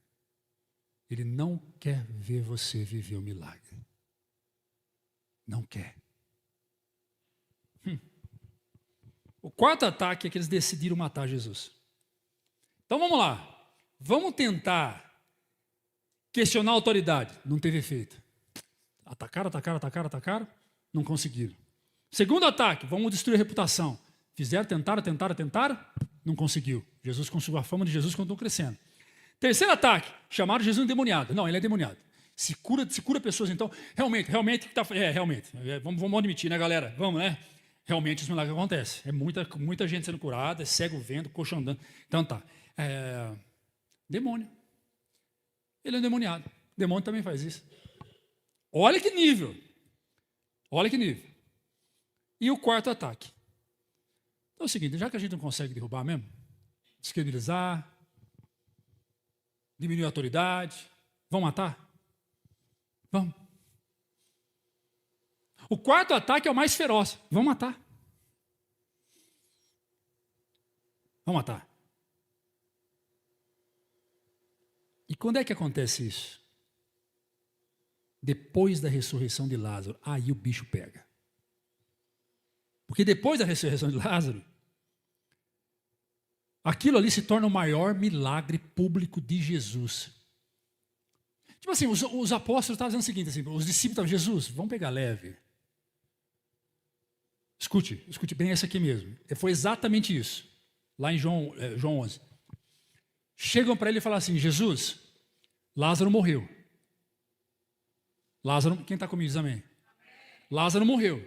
Speaker 1: Ele não quer ver você viver o milagre. Não quer. O quarto ataque é que eles decidiram matar Jesus. Então vamos lá. Vamos tentar questionar a autoridade. Não teve efeito. Atacaram. Não conseguiram. Segundo ataque, vamos destruir a reputação. Fizeram, tentaram. Não conseguiu. Jesus conseguiu, a fama de Jesus continuou crescendo. Terceiro ataque, chamaram Jesus endemoniado. Não, ele é endemoniado. Se cura pessoas, então, realmente, vamos admitir, né, galera? Vamos, né? Realmente os milagres acontecem. É muita gente sendo curada, é cego vendo, coxo andando. Então tá. Demônio. Ele é endemoniado. Demônio também faz isso. Olha que nível. E o quarto ataque. Então é o seguinte, já que a gente não consegue derrubar mesmo, descredibilizar, diminuir a autoridade, vão matar? Vamos. O quarto ataque é o mais feroz. Vão matar. E quando é que acontece isso? Depois da ressurreição de Lázaro. Aí o bicho pega. Porque depois da ressurreição de Lázaro, aquilo ali se torna o maior milagre público de Jesus. Tipo assim, os apóstolos estavam dizendo o seguinte, assim, os discípulos estavam, Jesus, vamos pegar leve. Escute bem essa aqui mesmo. Foi exatamente isso. Lá em João 11. Chegam para ele e falam assim, Jesus, Lázaro morreu. Quem está comigo diz amém? Lázaro morreu.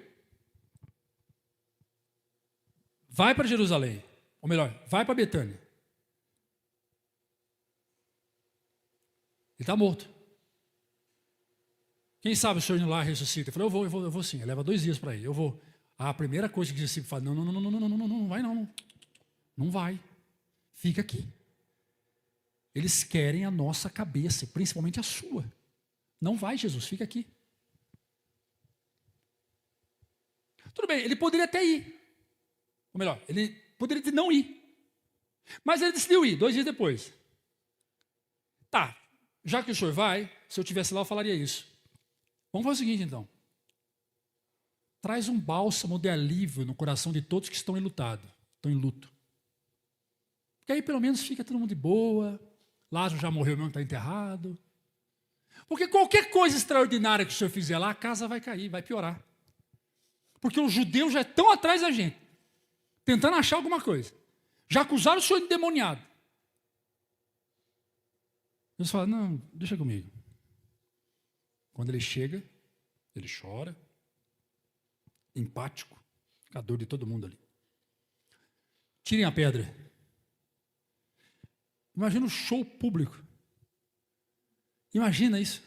Speaker 1: Vai para Jerusalém. Ou melhor, vai para Betânia. Ele está morto. Quem sabe o senhor indo lá ressuscita? Eu falei, eu vou sim. Leva 2 dias para ir. Eu vou. A primeira coisa que o discípulo fala, não vai não. Não vai. Fica aqui. Eles querem a nossa cabeça, principalmente a sua. Não vai, Jesus, fica aqui. Tudo bem, ele poderia até ir. Ou melhor, ele poderia não ir. Mas ele decidiu ir, 2 dias depois. Tá, já que o senhor vai, se eu estivesse lá eu falaria isso. Vamos fazer o seguinte então. Traz um bálsamo de alívio no coração de todos que estão enlutados, estão em luto. Porque aí pelo menos fica todo mundo de boa. Lázaro já morreu mesmo, está enterrado. Porque qualquer coisa extraordinária que o senhor fizer lá, a casa vai cair, vai piorar. Porque os judeus já estão atrás da gente, tentando achar alguma coisa. Já acusaram o senhor de endemoniado. Jesus fala, não, deixa comigo. Quando ele chega, ele chora, empático, com a dor de todo mundo ali. Tirem a pedra. Imagina o show público. Imagina isso.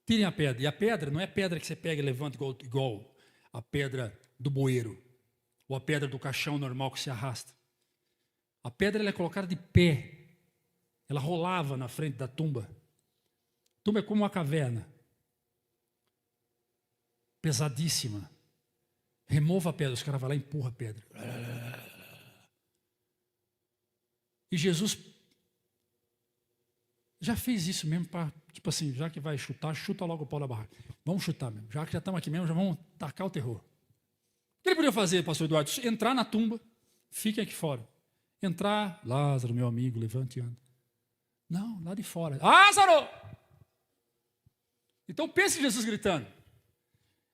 Speaker 1: Tirem a pedra. E a pedra não é pedra que você pega e levanta igual a pedra do bueiro, ou a pedra do caixão normal que se arrasta. A pedra ela é colocada de pé. Ela rolava na frente da tumba. A tumba é como uma caverna. Pesadíssima. Remova a pedra. Os caras vão lá e empurram a pedra. E Jesus já fez isso mesmo para, tipo assim, já que vai chutar, chuta logo o pau da barraca. Vamos chutar mesmo. Já que já estamos aqui mesmo, já vamos tacar o terror. O que ele podia fazer, pastor Eduardo? Entrar na tumba, fiquem aqui fora. Entrar, Lázaro, meu amigo, levante e anda. Não, lá de fora. Lázaro! Então pense em Jesus gritando.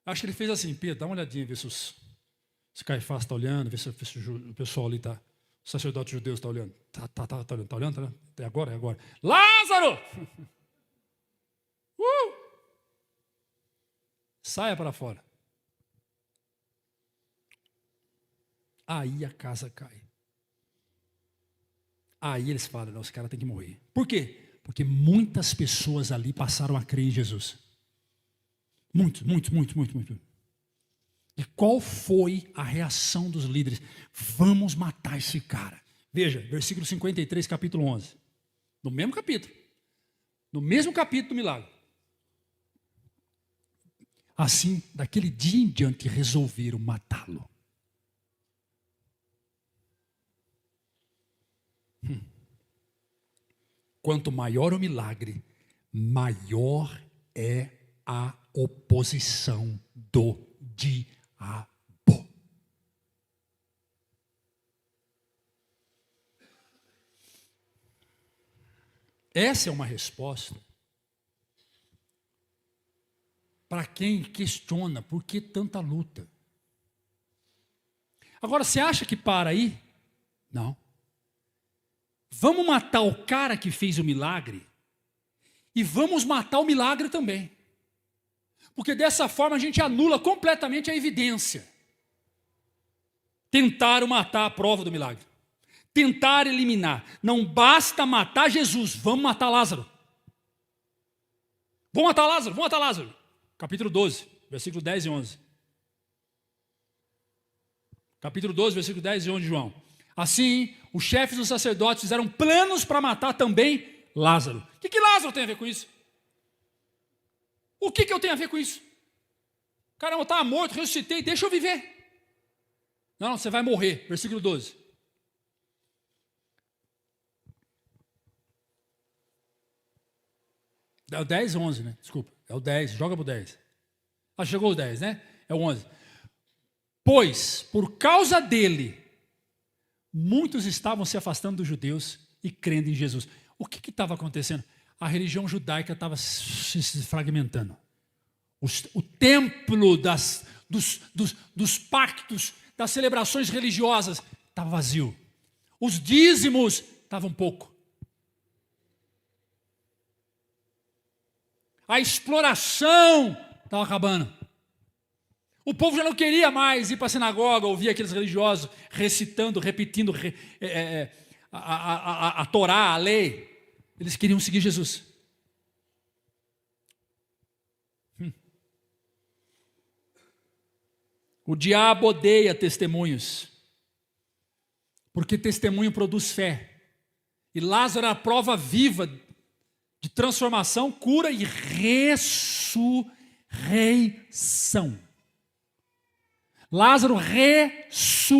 Speaker 1: Acho que ele fez assim, Pedro, dá uma olhadinha, vê se Caifás está olhando, vê se o pessoal ali está. O sacerdote judeu está olhando. Está olhando. É agora, é agora. Lázaro! Saia para fora. Aí a casa cai. Aí eles falam, não, esse cara tem que morrer. Por quê? Porque muitas pessoas ali passaram a crer em Jesus. Muito. E qual foi a reação dos líderes? Vamos matar esse cara. Veja, versículo 53, capítulo 11. No mesmo capítulo. No mesmo capítulo do milagre. Assim, daquele dia em diante, resolveram matá-lo. Quanto maior o milagre, maior é a oposição do diabo. Essa é uma resposta para quem questiona por que tanta luta. Agora, você acha que para aí? Não. Vamos matar o cara que fez o milagre e vamos matar o milagre também. Porque dessa forma a gente anula completamente a evidência. Tentaram matar a prova do milagre. Tentaram eliminar. Não basta matar Jesus, vamos matar Lázaro. Vamos matar Lázaro. Capítulo 12, versículo 10 e 11. Capítulo 12, versículo 10 e 11 de João. Assim, os chefes dos sacerdotes fizeram planos para matar também Lázaro. O que Lázaro tem a ver com isso? O que eu tenho a ver com isso? Caramba, eu estava morto, ressuscitei, deixa eu viver. Não, você vai morrer. Versículo 12. É o 10 ou 11, né? Desculpa. É o 10, joga para o 10. Chegou o 10, né? É o 11. Pois, por causa dele, muitos estavam se afastando dos judeus e crendo em Jesus. O que estava acontecendo? A religião judaica estava se fragmentando. O templo dos pactos, das celebrações religiosas, estava vazio. Os dízimos estavam pouco. A exploração estava acabando. O povo já não queria mais ir para a sinagoga, ouvir aqueles religiosos recitando, repetindo a Torá, a lei. Eles queriam seguir Jesus. O diabo odeia testemunhos, porque testemunho produz fé. E Lázaro era a prova viva de transformação, cura e ressurreição. Lázaro ressuscitou.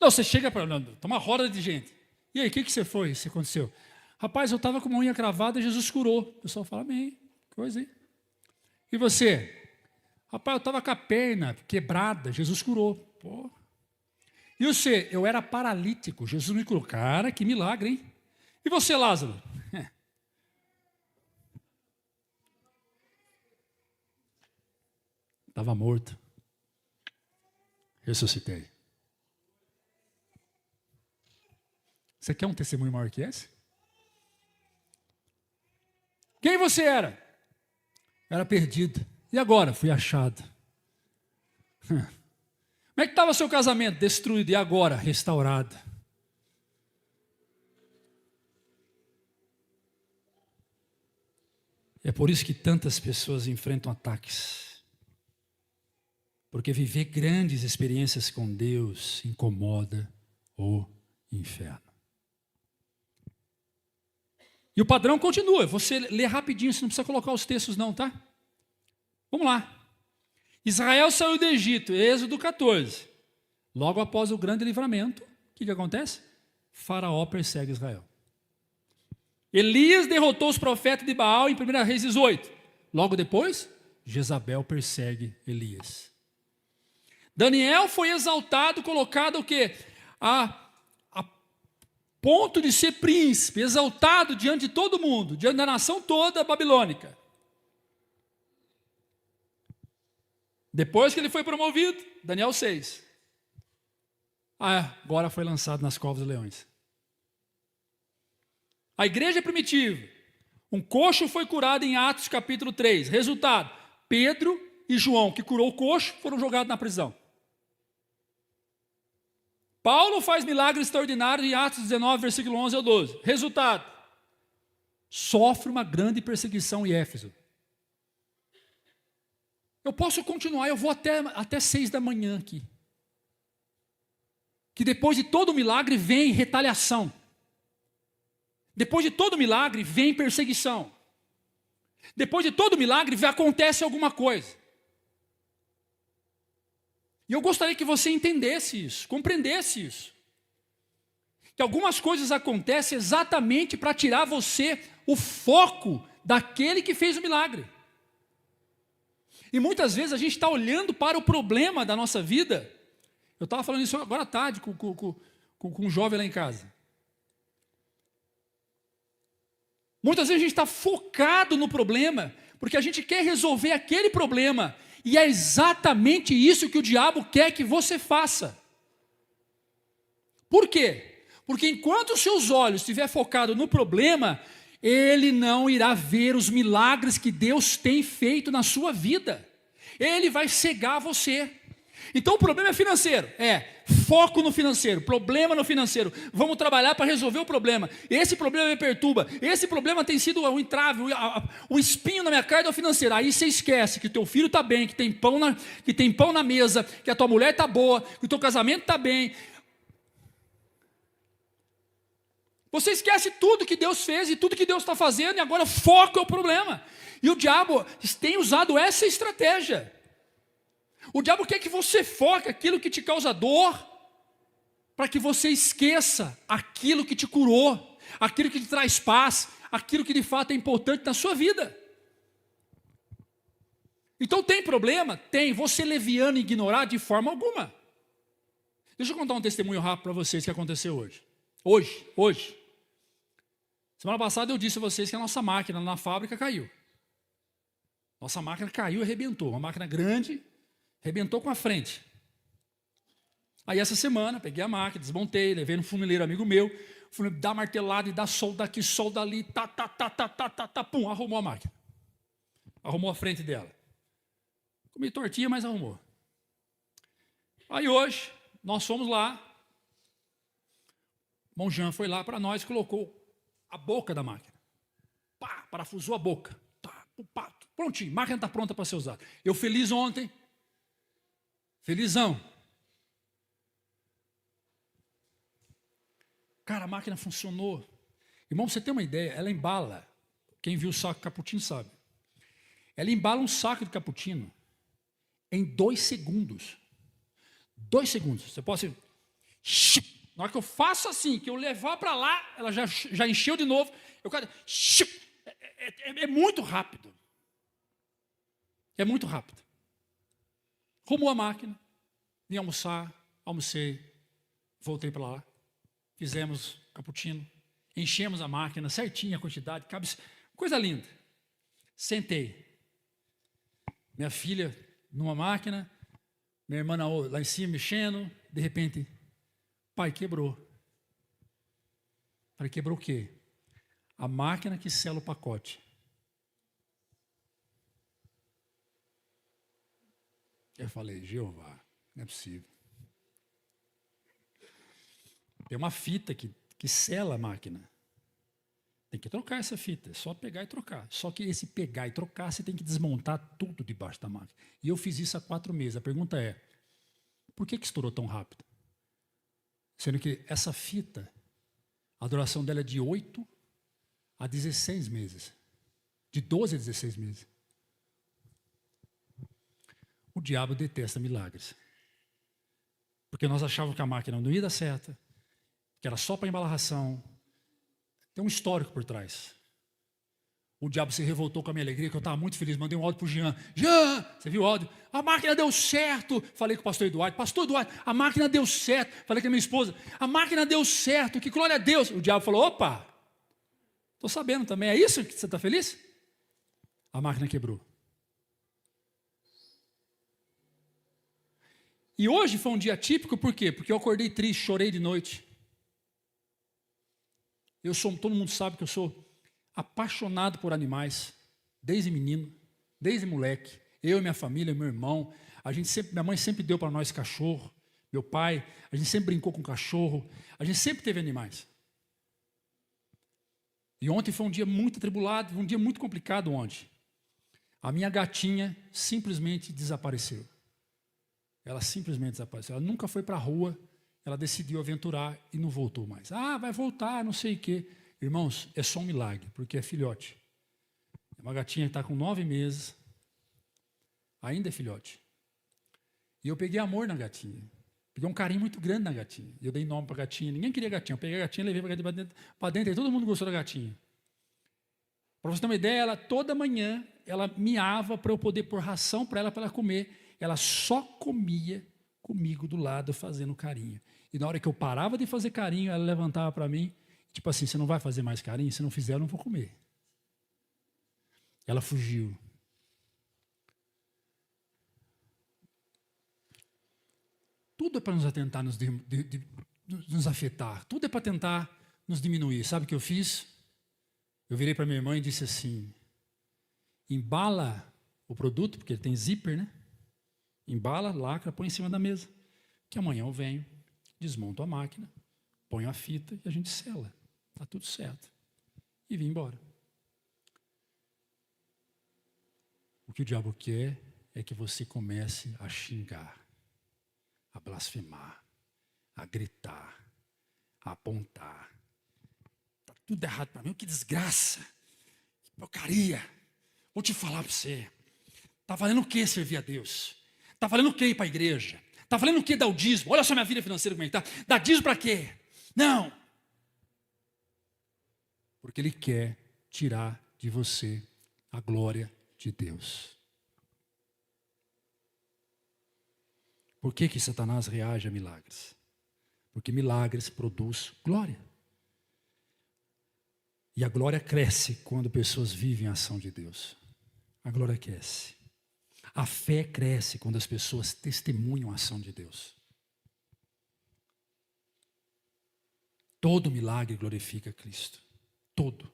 Speaker 1: Não, você chega para uma roda de gente. E aí, o que você foi? Isso aconteceu? Rapaz, eu estava com uma unha cravada e Jesus curou. O pessoal fala, amém, coisa aí. E você? Rapaz, eu estava com a perna quebrada, Jesus curou. Pô. E você? Eu era paralítico, Jesus me curou. Cara, que milagre, hein? E você, Lázaro? Estava morto. Ressuscitei. Você quer um testemunho maior que esse? Quem você era? Era perdido. E agora? Fui achado. Como é que estava o seu casamento? Destruído. E agora? Restaurado. É por isso que tantas pessoas enfrentam ataques. Porque viver grandes experiências com Deus incomoda o inferno. E o padrão continua. Você lê rapidinho, você não precisa colocar os textos não, tá? Vamos lá. Israel saiu do Egito, Êxodo 14. Logo após o grande livramento, o que acontece? Faraó persegue Israel. Elias derrotou os profetas de Baal em 1 Reis 18. Logo depois, Jezabel persegue Elias. Daniel foi exaltado, colocado o quê? A ponto de ser príncipe, exaltado diante de todo mundo, diante da nação toda babilônica. Depois que ele foi promovido, Daniel 6. agora foi lançado nas covas dos leões. A igreja primitiva, um coxo foi curado em Atos capítulo 3. Resultado, Pedro e João, que curou o coxo, foram jogados na prisão. Paulo faz milagres extraordinários em Atos 19, versículo 11 ao 12. Resultado, sofre uma grande perseguição em Éfeso. Eu posso continuar, eu vou até 6 da manhã aqui. Que depois de todo milagre vem retaliação. Depois de todo milagre vem perseguição. Depois de todo milagre acontece alguma coisa. E eu gostaria que você entendesse isso, compreendesse isso. Que algumas coisas acontecem exatamente para tirar você o foco daquele que fez o milagre. E muitas vezes a gente está olhando para o problema da nossa vida. Eu estava falando isso agora à tarde com um jovem lá em casa. Muitas vezes a gente está focado no problema, porque a gente quer resolver aquele problema. E é exatamente isso que o diabo quer que você faça. Por quê? Porque enquanto os seus olhos estiverem focados no problema, ele não irá ver os milagres que Deus tem feito na sua vida. Ele vai cegar você. Então o problema é financeiro, foco no financeiro, problema no financeiro. Vamos trabalhar para resolver o problema. Esse problema me perturba, esse problema tem sido o entrave, o espinho na minha carne é o financeiro. Aí você esquece que o teu filho está bem, que tem pão na mesa, que a tua mulher está boa, que o teu casamento está bem. Você esquece tudo que Deus fez e tudo que Deus está fazendo, e agora foco é o problema. E o diabo tem usado essa estratégia. O diabo quer que você foque aquilo que te causa dor, para que você esqueça aquilo que te curou, aquilo que te traz paz, aquilo que de fato é importante na sua vida. Então tem problema? Tem. Você leviano e ignorar de forma alguma. Deixa eu contar um testemunho rápido para vocês que aconteceu hoje. Hoje. Semana passada eu disse a vocês que a nossa máquina na fábrica caiu. Nossa máquina caiu e arrebentou. Uma máquina grande, arrebentou com a frente. Aí essa semana, peguei a máquina, desmontei, levei no funileiro amigo meu, fui dar martelada e dar solda aqui, solda ali, pum, arrumou a máquina. Arrumou a frente dela. Comi tortinha, mas arrumou. Aí hoje, nós fomos lá, o irmão Jean foi lá para nós, colocou a boca da máquina. Pá, parafusou a boca. Pá, prontinho, a máquina está pronta para ser usada. Eu feliz ontem, felizão. Cara, a máquina funcionou. Irmão, você tem uma ideia, ela embala. Quem viu o saco de cappuccino sabe. Ela embala um saco de cappuccino em 2 segundos. 2 segundos. Você pode... Na hora que eu faço assim, que eu levar para lá, ela já encheu de novo. É muito rápido. É muito rápido. Arrumou a máquina, vim almoçar, almocei, voltei para lá, fizemos cappuccino, enchemos a máquina, certinha a quantidade, cabe, coisa linda. Sentei. Minha filha numa máquina, minha irmã lá em cima mexendo, de repente, pai, quebrou. Falei, quebrou o quê? A máquina que sela o pacote. Eu falei, Jeová, não é possível. Tem uma fita que sela a máquina. Tem que trocar essa fita, é só pegar e trocar. Só que esse pegar e trocar, você tem que desmontar tudo debaixo da máquina. E eu fiz isso há 4 meses. A pergunta é, por que estourou tão rápido? Sendo que essa fita, a duração dela é de 8 a 16 meses. De 12 a 16 meses. O diabo detesta milagres. Porque nós achávamos que a máquina não ia dar certo, que era só para embalar ração. Tem um histórico por trás. O diabo se revoltou com a minha alegria, que eu estava muito feliz. Mandei um áudio para o Jean. Jean, você viu o áudio? A máquina deu certo. Falei com o pastor Eduardo. Pastor Eduardo, a máquina deu certo. Falei com a minha esposa. A máquina deu certo. Que glória a Deus. O diabo falou, opa, estou sabendo também. É isso que você está feliz? A máquina quebrou. E hoje foi um dia típico, por quê? Porque eu acordei triste, chorei de noite. Todo mundo sabe que eu sou apaixonado por animais, desde menino, desde moleque. Eu e minha família, meu irmão, minha mãe sempre deu para nós cachorro, meu pai, a gente sempre brincou com cachorro, a gente sempre teve animais. E ontem foi um dia muito atribulado, um dia muito complicado ontem. A minha gatinha simplesmente desapareceu. Ela simplesmente desapareceu. Ela nunca foi para a rua, ela decidiu aventurar e não voltou mais. Ah, vai voltar, não sei o quê. Irmãos, é só um milagre, porque é filhote. É uma gatinha que está com 9 meses, ainda é filhote. E eu peguei amor na gatinha. Peguei um carinho muito grande na gatinha. E eu dei nome para a gatinha. Ninguém queria gatinha. Eu peguei a gatinha, levei para dentro e todo mundo gostou da gatinha. Para você ter uma ideia, toda manhã, ela miava para eu poder pôr ração para ela comer. Ela só comia comigo do lado, fazendo carinho. E na hora que eu parava de fazer carinho, ela levantava para mim, tipo assim, você não vai fazer mais carinho? Se não fizer, eu não vou comer. Ela fugiu. Tudo é para nos atentar, nos afetar. Tudo é para tentar nos diminuir. Sabe o que eu fiz? Eu virei para minha irmã e disse assim, embala o produto, porque ele tem zíper, né? Embala, lacra, põe em cima da mesa. Que amanhã eu venho, desmonto a máquina, ponho a fita e a gente sela. Está tudo certo. E vim embora. O que o diabo quer é que você comece a xingar, a blasfemar, a gritar, a apontar. Está tudo errado para mim. Que desgraça, que porcaria. Vou te falar para você. Está valendo o que servir a Deus? Está valendo o que ir para a igreja? Está valendo o que dar o dízimo? Olha só minha vida financeira como é que está. Dá dízimo para quê? Não. Porque Ele quer tirar de você a glória de Deus. Por que Satanás reage a milagres? Porque milagres produz glória. E a glória cresce quando pessoas vivem a ação de Deus. A glória cresce. A fé cresce quando as pessoas testemunham a ação de Deus. Todo milagre glorifica Cristo. Todo.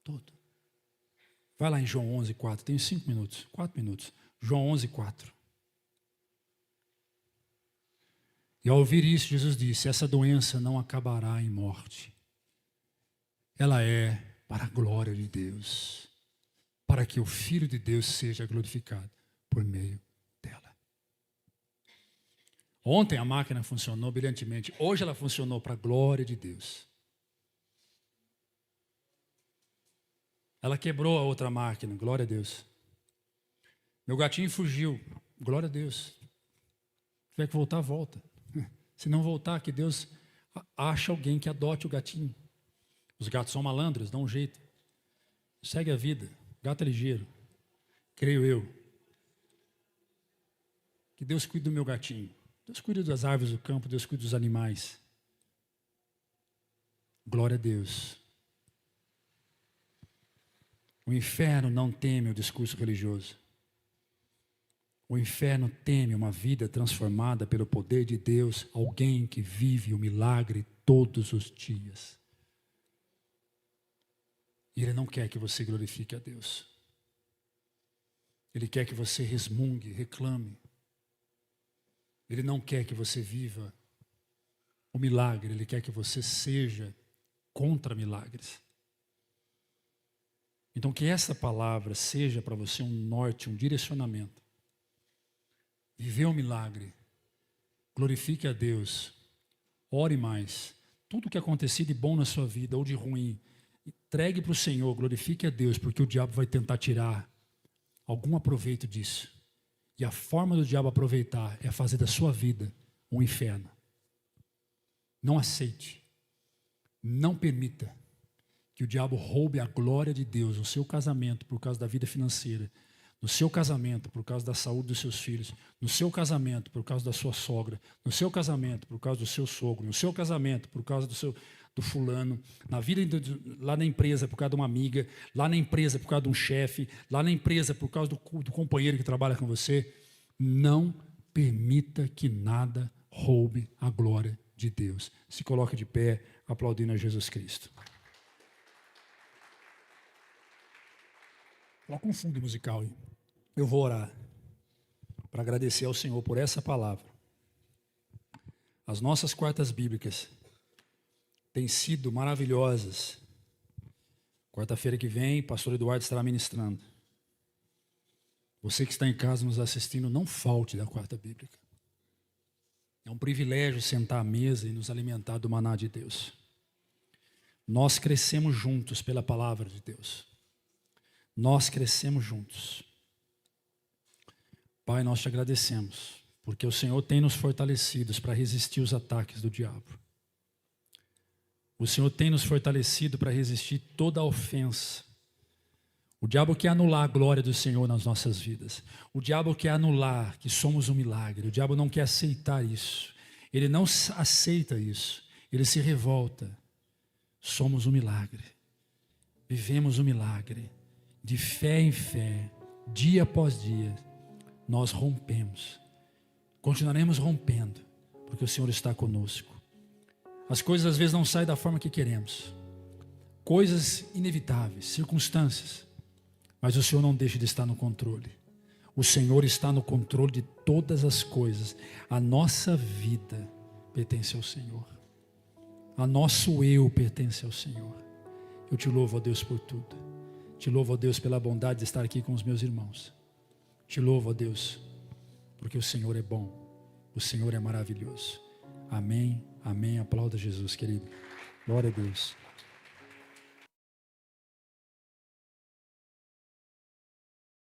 Speaker 1: Todo. Vai lá em João 11:4. Tenho 5 minutos, 4 minutos. João 11:4. E ao ouvir isso, Jesus disse, essa doença não acabará em morte. Ela é para a glória de Deus, para que o Filho de Deus seja glorificado por meio dela. Ontem a máquina funcionou brilhantemente, hoje ela funcionou para a glória de Deus. Ela quebrou a outra máquina, glória a Deus. Meu gatinho fugiu, glória a Deus. Se tiver que voltar, volta. Se não voltar, que Deus ache alguém que adote o gatinho. Os gatos são malandros, dão um jeito. Segue a vida, gato é ligeiro, creio eu. Que Deus cuide do meu gatinho. Deus cuide das árvores do campo, Deus cuide dos animais. Glória a Deus. O inferno não teme o discurso religioso. O inferno teme uma vida transformada pelo poder de Deus, alguém que vive o milagre todos os dias. E Ele não quer que você glorifique a Deus. Ele quer que você resmungue, reclame. Ele não quer que você viva o milagre, Ele quer que você seja contra milagres. Então que essa palavra seja para você um norte, um direcionamento. Viver um milagre, glorifique a Deus, ore mais. Tudo que acontecer de bom na sua vida ou de ruim, entregue para o Senhor, glorifique a Deus, porque o diabo vai tentar tirar algum aproveito disso. E a forma do diabo aproveitar é fazer da sua vida um inferno. Não aceite, não permita que o diabo roube a glória de Deus no seu casamento por causa da vida financeira, no seu casamento por causa da saúde dos seus filhos, no seu casamento por causa da sua sogra, no seu casamento por causa do seu sogro, no seu casamento por causa do fulano, na vida lá na empresa por causa de uma amiga, lá na empresa por causa de um chefe, lá na empresa por causa do companheiro que trabalha com você. Não permita que nada roube a glória de Deus. Se coloque de pé, aplaudindo a Jesus Cristo. Coloca um fundo musical aí. Eu vou orar para agradecer ao Senhor por essa palavra. As nossas quartas bíblicas têm sido maravilhosas. Quarta-feira que vem, pastor Eduardo estará ministrando. Você que está em casa nos assistindo, não falte da quarta bíblica. É um privilégio sentar à mesa e nos alimentar do maná de Deus. Nós crescemos juntos pela palavra de Deus. Nós crescemos juntos. Pai, nós te agradecemos, porque o Senhor tem nos fortalecido para resistir os ataques do diabo. O Senhor tem nos fortalecido para resistir toda a ofensa. O diabo quer anular a glória do Senhor nas nossas vidas. O diabo quer anular que somos um milagre. O diabo não quer aceitar isso. Ele não aceita isso. Ele se revolta. Somos um milagre. Vivemos um milagre. De fé em fé, dia após dia, nós rompemos. Continuaremos rompendo, porque o Senhor está conosco. As coisas às vezes não saem da forma que queremos. Coisas inevitáveis, circunstâncias. Mas o Senhor não deixa de estar no controle. O Senhor está no controle de todas as coisas. A nossa vida pertence ao Senhor. A nosso eu pertence ao Senhor. Eu te louvo, ó Deus, por tudo. Te louvo, ó Deus, pela bondade de estar aqui com os meus irmãos. Te louvo, ó Deus, porque o Senhor é bom. O Senhor é maravilhoso. Amém, amém. Aplauda Jesus, querido. Glória a Deus.